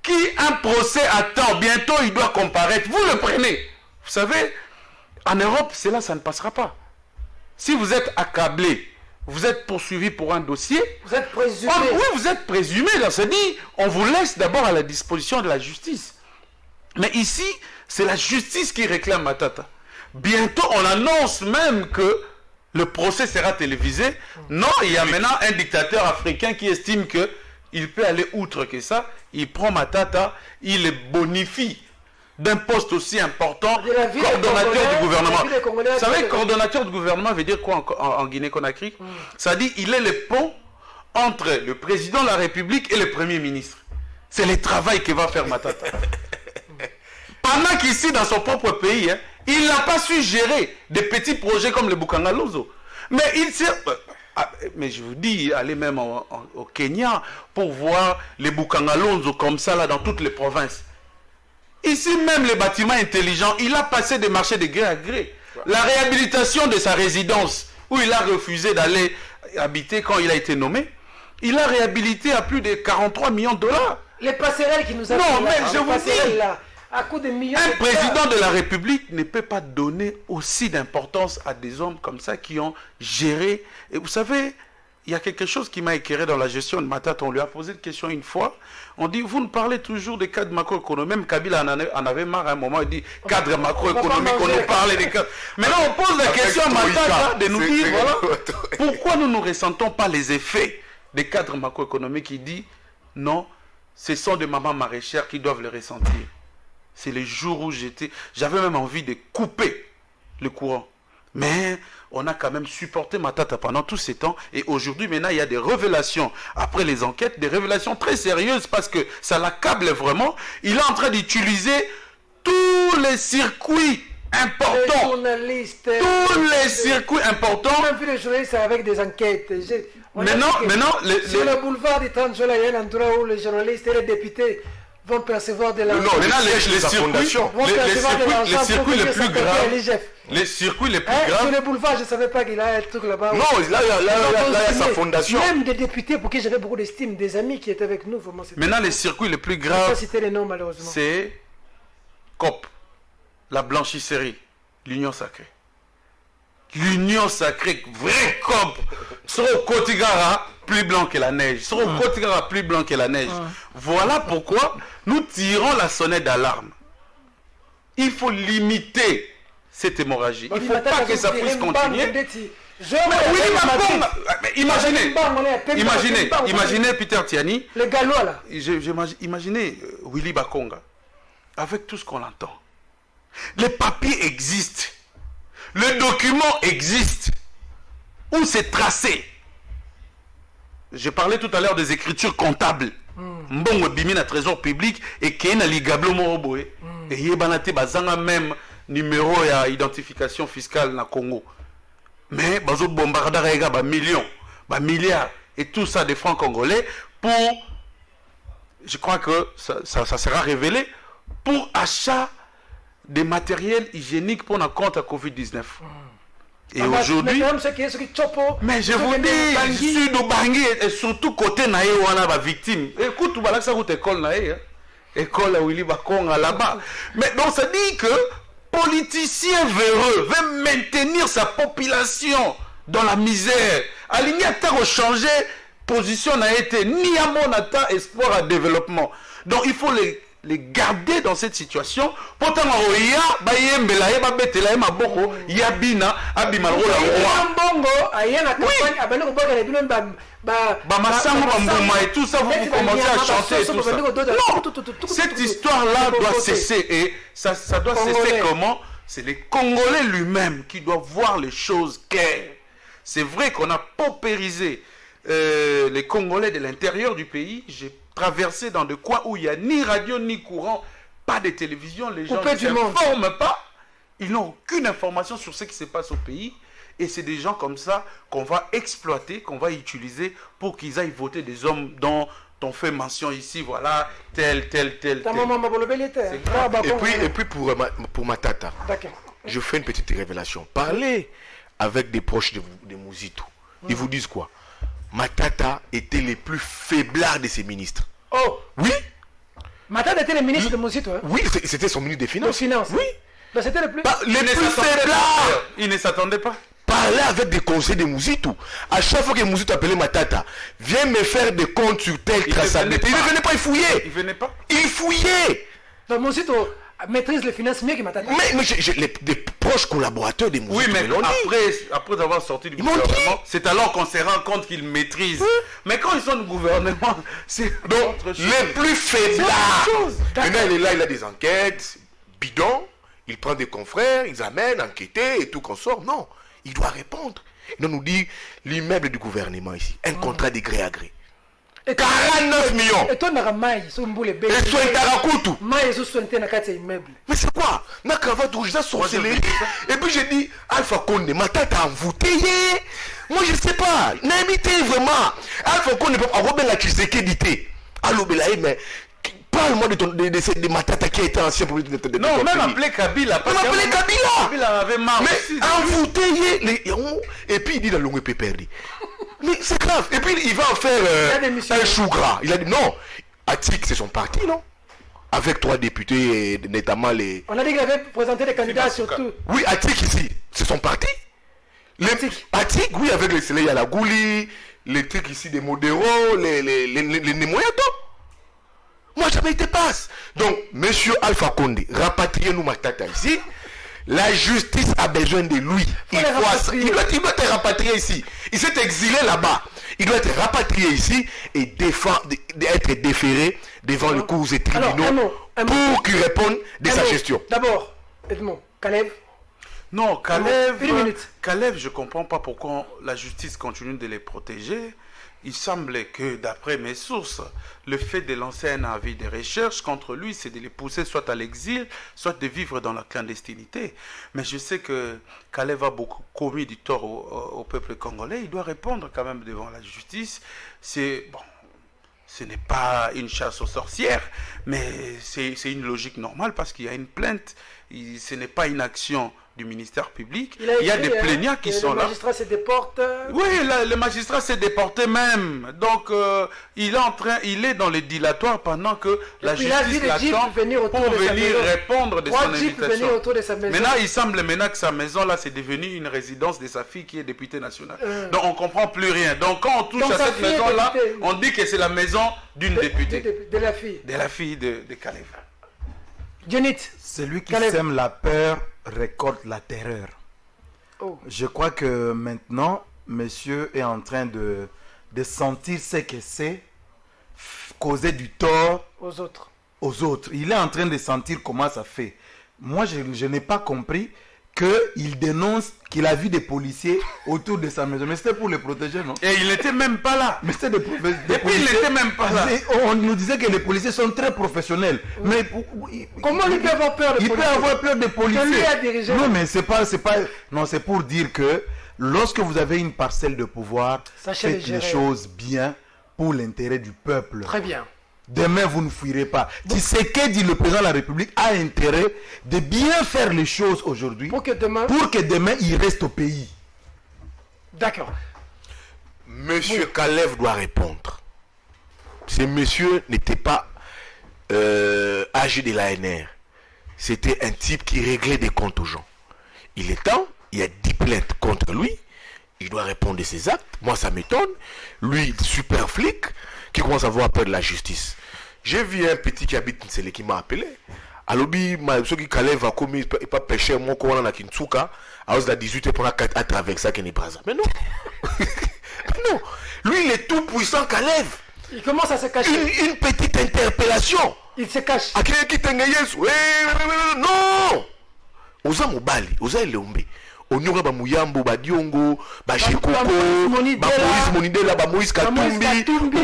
qui un procès attend, bientôt il doit comparaître, vous le prenez. Vous savez, en Europe, cela, ça ne passera pas. Si vous êtes accablé, vous êtes poursuivi pour un dossier. Vous êtes présumé. Oui, vous êtes présumé. C'est-à-dire, on vous laisse d'abord à la disposition de la justice. Mais ici, c'est la justice qui réclame Matata. Bientôt, on annonce même que le procès sera télévisé. Non, il y a maintenant un dictateur africain qui estime qu'il peut aller outre que ça. Il prend Matata, il le bonifie d'un poste aussi important, coordonnateur du gouvernement. Vous savez, coordonnateur du gouvernement veut dire quoi en Guinée-Conakry? Ça dit il est le pont entre le président de la République et le Premier ministre. C'est le travail que va faire Matata. Pendant qu'ici, dans son propre pays, il n'a pas su gérer des petits projets comme le Bukangalozo. Mais il sait... Mais je vous dis, allez même au Kenya pour voir les Bukangalozo comme ça là dans toutes les provinces. Ici même les bâtiments intelligents, il a passé des marchés de gré à gré. La réhabilitation de sa résidence, où il a refusé d'aller habiter quand il a été nommé, il a réhabilité à plus de 43 millions de dollars. Les passerelles qui nous ont... Non, mais je vous dis... Là, à coup de millions un président de la République ne peut pas donner aussi d'importance à des hommes comme ça qui ont géré. Et vous savez, il y a quelque chose qui m'a éclairé dans la gestion de Matata. On lui a posé une question une fois. On dit, vous nous parlez toujours des cadres macroéconomiques. Même Kabila en avait marre à un moment. Il dit, cadre macroéconomique, on nous parlait des cadres. Maintenant, on pose la question à Matata de nous dire, voilà, pourquoi nous ne ressentons pas les effets des cadres macroéconomiques? Il dit, non, ce sont des mamans maraîchères qui doivent le ressentir. C'est les jours où j'avais même envie de couper le courant. Mais on a quand même supporté Matata pendant tous ces temps. Et aujourd'hui, maintenant, il y a des révélations. Après les enquêtes, des révélations très sérieuses parce que ça l'accable vraiment. Il est en train d'utiliser tous les circuits importants. Les journalistes. Tous les circuits importants. On a vu les journalistes avec des enquêtes. Maintenant, sur le boulevard des 30 juin, il y a un endroit où les journalistes et les députés vont percevoir de l'argent. Non, maintenant, les circuits les plus graves. Les circuits les plus graves. Sur le boulevard, je ne savais pas qu'il y a un truc là-bas. Non, là, il y a sa fondation. Même des députés pour qui j'avais beaucoup d'estime, des amis qui étaient avec nous. Vraiment, maintenant, les circuits les plus graves. Je ne vais pas citer les noms, malheureusement. C'est COP, la blanchisserie, l'Union Sacrée. L'Union Sacrée, vrai COP. Sur Kotigara, plus blanc que la neige. Sur Kotigara, plus blanc que la neige. Voilà pourquoi nous tirons la sonnette d'alarme. Il faut limiter cette hémorragie. Il ne faut pas que ça puisse continuer. Imaginez Peter Tiani. Les Gallois là. Imaginez Willy Bakonga. Avec tout ce qu'on entend. Les papiers existent. Le document existe. Où c'est tracé. Je parlais tout à l'heure des écritures comptables. Mbongo bimi na trésor public et kena ligablo moroboe. Et yebanate bazanga même numéro ya identification fiscale na Congo. Mais bazo bombarda rega ba millions, ba milliards et tout ça des francs congolais pour, je crois que ça sera révélé, pour achat des matériels hygiéniques pour notre compte à Covid-19. Et aujourd'hui, mais je vous dis, Sud Bangui et surtout côté naïe on a victime. Écoute, tu vas ça route école naïe, école à Willy Bakonga là-bas. Mais donc ça dit que politicien véreux veut maintenir sa population dans la misère. Aligné à changer position n'a été ni à mon atta espoir à développement. Donc il faut les garder dans cette situation. Pourtant, et tout ça, vous commencez à chanter et tout ça. Non, cette histoire-là doit cesser. Et ça doit cesser comment? C'est les Congolais lui-même qui doivent voir les choses claires. C'est vrai qu'on a paupérisé les Congolais de l'intérieur du pays. J'ai traversé dans des coins où il n'y a ni radio ni courant, pas de télévision, les gens ne s'informent pas, ils n'ont aucune information sur ce qui se passe au pays, et c'est des gens comme ça qu'on va exploiter, qu'on va utiliser pour qu'ils aillent voter des hommes dont on fait mention ici, voilà, tel. Et puis pour Matata, je fais une petite révélation. Parlez avec des proches de Mouzito, ils vous disent quoi? Matata était les plus faiblards de ses ministres. Oh! Oui? Matata était le ministre de Mouzito, hein? Oui, c'était son ministre des Finances. Oui. Donc c'était le plus... les plus faiblards! Il ne s'attendait pas. Parler avec des conseils de Mouzito. À chaque fois que Mouzito appelait Matata, viens me faire des comptes sur tel traçabilité. Il ne venait pas, il fouillait. Il venait pas. Il fouillait. Donc Mouzito maîtrise les finances mieux que Matata. Mais des proches collaborateurs des Mouzito. Oui, mais après avoir sorti du gouvernement, c'est alors qu'on se rend compte qu'ils maîtrisent. Mais quand ils sont au gouvernement, c'est donc les plus faiblards. Maintenant, il est là, il a des enquêtes bidons, il prend des confrères, ils amènent, enquêter et tout qu'on sort. Non, il doit répondre. Il nous dit l'immeuble du gouvernement ici, un contrat de gré à gré. 49 millions. Et toi, mais c'est quoi? Na cravate rouge, ça sorcellerie. Et puis j'ai dit, Alpha Condé, Matata envoûté. Moi je sais pas. N'imité vraiment. Alpha Condé peut avoir la Tshisekedi. Allô, Belaï, mais parle-moi de Matata qui a été ancien politique de non, même appelé Kabila. Même appelé Kabila. Kabila avait marre. Mais envoûté. Et puis il dit dans l'ongwe perdu. Mais c'est grave. Et puis il va en faire un chou gras. Il a dit non. Atik, c'est son parti, non? Avec 3 députés, et notamment les... On a dit qu'il avait présenté des candidats surtout. Oui, Atik ici, c'est son parti. Atik, oui, avec les Sélé Yalagouli, les trucs ici des modéraux, les Nemoyato. Moi, jamais été passe. Donc, monsieur Alpha Condé, rapatriez-nous Matata ici. La justice a besoin de lui. Il doit être rapatrié ici. Il s'est exilé là-bas. Il doit être rapatrié ici et être déféré devant les cours et tribunaux pour qu'il réponde de sa gestion. D'abord, Edmond, Caleb. Non, Kalev, je ne comprends pas pourquoi la justice continue de les protéger. Il semblait que, d'après mes sources, le fait de lancer un avis de recherche contre lui, c'est de les pousser soit à l'exil, soit de vivre dans la clandestinité. Mais je sais que Kalev a beaucoup commis du tort au peuple congolais. Il doit répondre quand même devant la justice. C'est bon. Ce n'est pas une chasse aux sorcières, mais c'est une logique normale parce qu'il y a une plainte. Ce n'est pas une action du ministère public. Il y a des plaignants qui sont là. Le magistrat se déporte. Oui, le magistrat s'est déporté même. Donc, il est dans le dilatoire pendant que la justice l'attend pour venir répondre de son invitation. Maintenant, il semble que sa maison là, c'est devenu une résidence de sa fille qui est députée nationale. Donc, on ne comprend plus rien. Donc, quand on touche à cette maison là, on dit que c'est la maison d'une députée. De la fille. De la fille de Kalev. Dionit. Celui qui sème la peur récolte la terreur. Oh. Je crois que maintenant, monsieur est en train de sentir ce que c'est causer du tort aux autres. Il est en train de sentir comment ça fait. Moi, je n'ai pas compris qu'il dénonce qu'il a vu des policiers autour de sa maison. Mais c'était pour les protéger, non? Et il n'était même pas là. Mais c'était des policiers. Il n'était même pas là. On nous disait que les policiers sont très professionnels. Mais comment il peut avoir peur des policiers? Il peut avoir peur des policiers. Que lui a dirigé. Non, mais c'est pas. Non, c'est pour dire que lorsque vous avez une parcelle de pouvoir, faites les choses bien pour l'intérêt du peuple. Très bien. Demain, vous ne fuirez pas. Tshisekedi, le président de la République, a intérêt de bien faire les choses aujourd'hui pour que demain, il reste au pays. D'accord. Monsieur Kalev doit répondre. Ce monsieur n'était pas âgé de l'ANR. C'était un type qui réglait des comptes aux gens. Il est temps, il y a 10 plaintes contre lui. Il doit répondre de ses actes. Moi, ça m'étonne. Lui, super flic, qui commence à avoir peur de la justice. J'ai vu un petit qui habite Nsele qui m'a appelé. Alobi, ceux qui Kalev a commis, pas péché, moi, quand on a Kinsuka, à 18 pour à travers ça qui n'est pas ça. Mais non. Non. Lui, il est tout puissant, Kalev. Il commence à se cacher. Une petite interpellation. Il se cache. Non. Oza Mobali, Oza Eleombe. Onyonga ba Muyambo, ba Diongo, ba Shekoko, ba Moïse Monidela, ba Moïse Katumbi,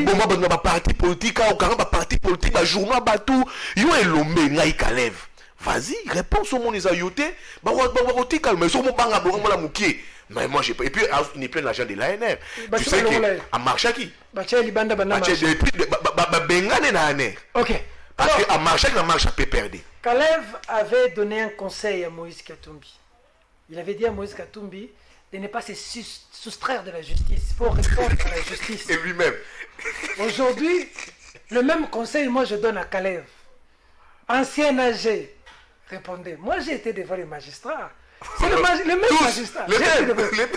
bomba ba parti politique, ba parti politique, ba journal ba tout. Yo Elombe ngai Kalev. Vas-y, réponds sur mon isayote. Ba rotika, mais sur mon banga bongo la mukie. Mais moi j'ai pas. Et puis il est plein d'argent de l'ANR. Tu sais que à Marchaki. Ba Tcheli banda banama. Ba bengane na ANR. OK. Parce que à Marchaki la marche a peut perdre. Kalev avait donné un conseil à Moïse Katumbi. Il avait dit à Moïse Katumbi de ne pas se soustraire de la justice. Il faut répondre à la justice. Et lui-même. Aujourd'hui, le même conseil, moi, je donne à Kalev. Ancien âgé, répondez. Moi, j'ai été devant les magistrats. C'est le même magistrat.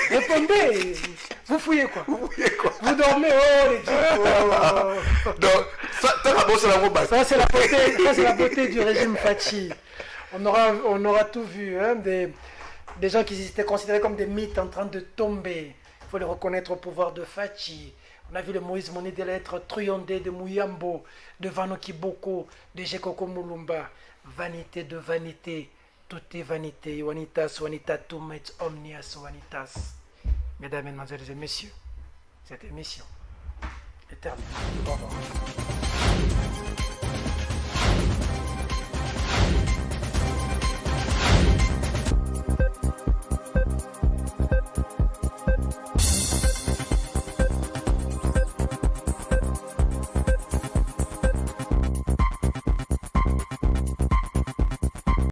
Répondez. Vous fouillez quoi? Vous dormez, les dieux. Donc, ça, c'est la beauté du régime Fachi. On aura tout vu, hein, des gens qui étaient considérés comme des mythes en train de tomber. Il faut les reconnaître au pouvoir de Fachi. On a vu le Moïse Monidela être truandé de Muyambo, de Vano Kiboko, de Jekoko Mulumba. Vanité de vanité, tout est vanité. Vanitas, vanitatum et omnias vanitas. Mesdames, Mesdemoiselles et Messieurs, cette émission est terminée. Au revoir.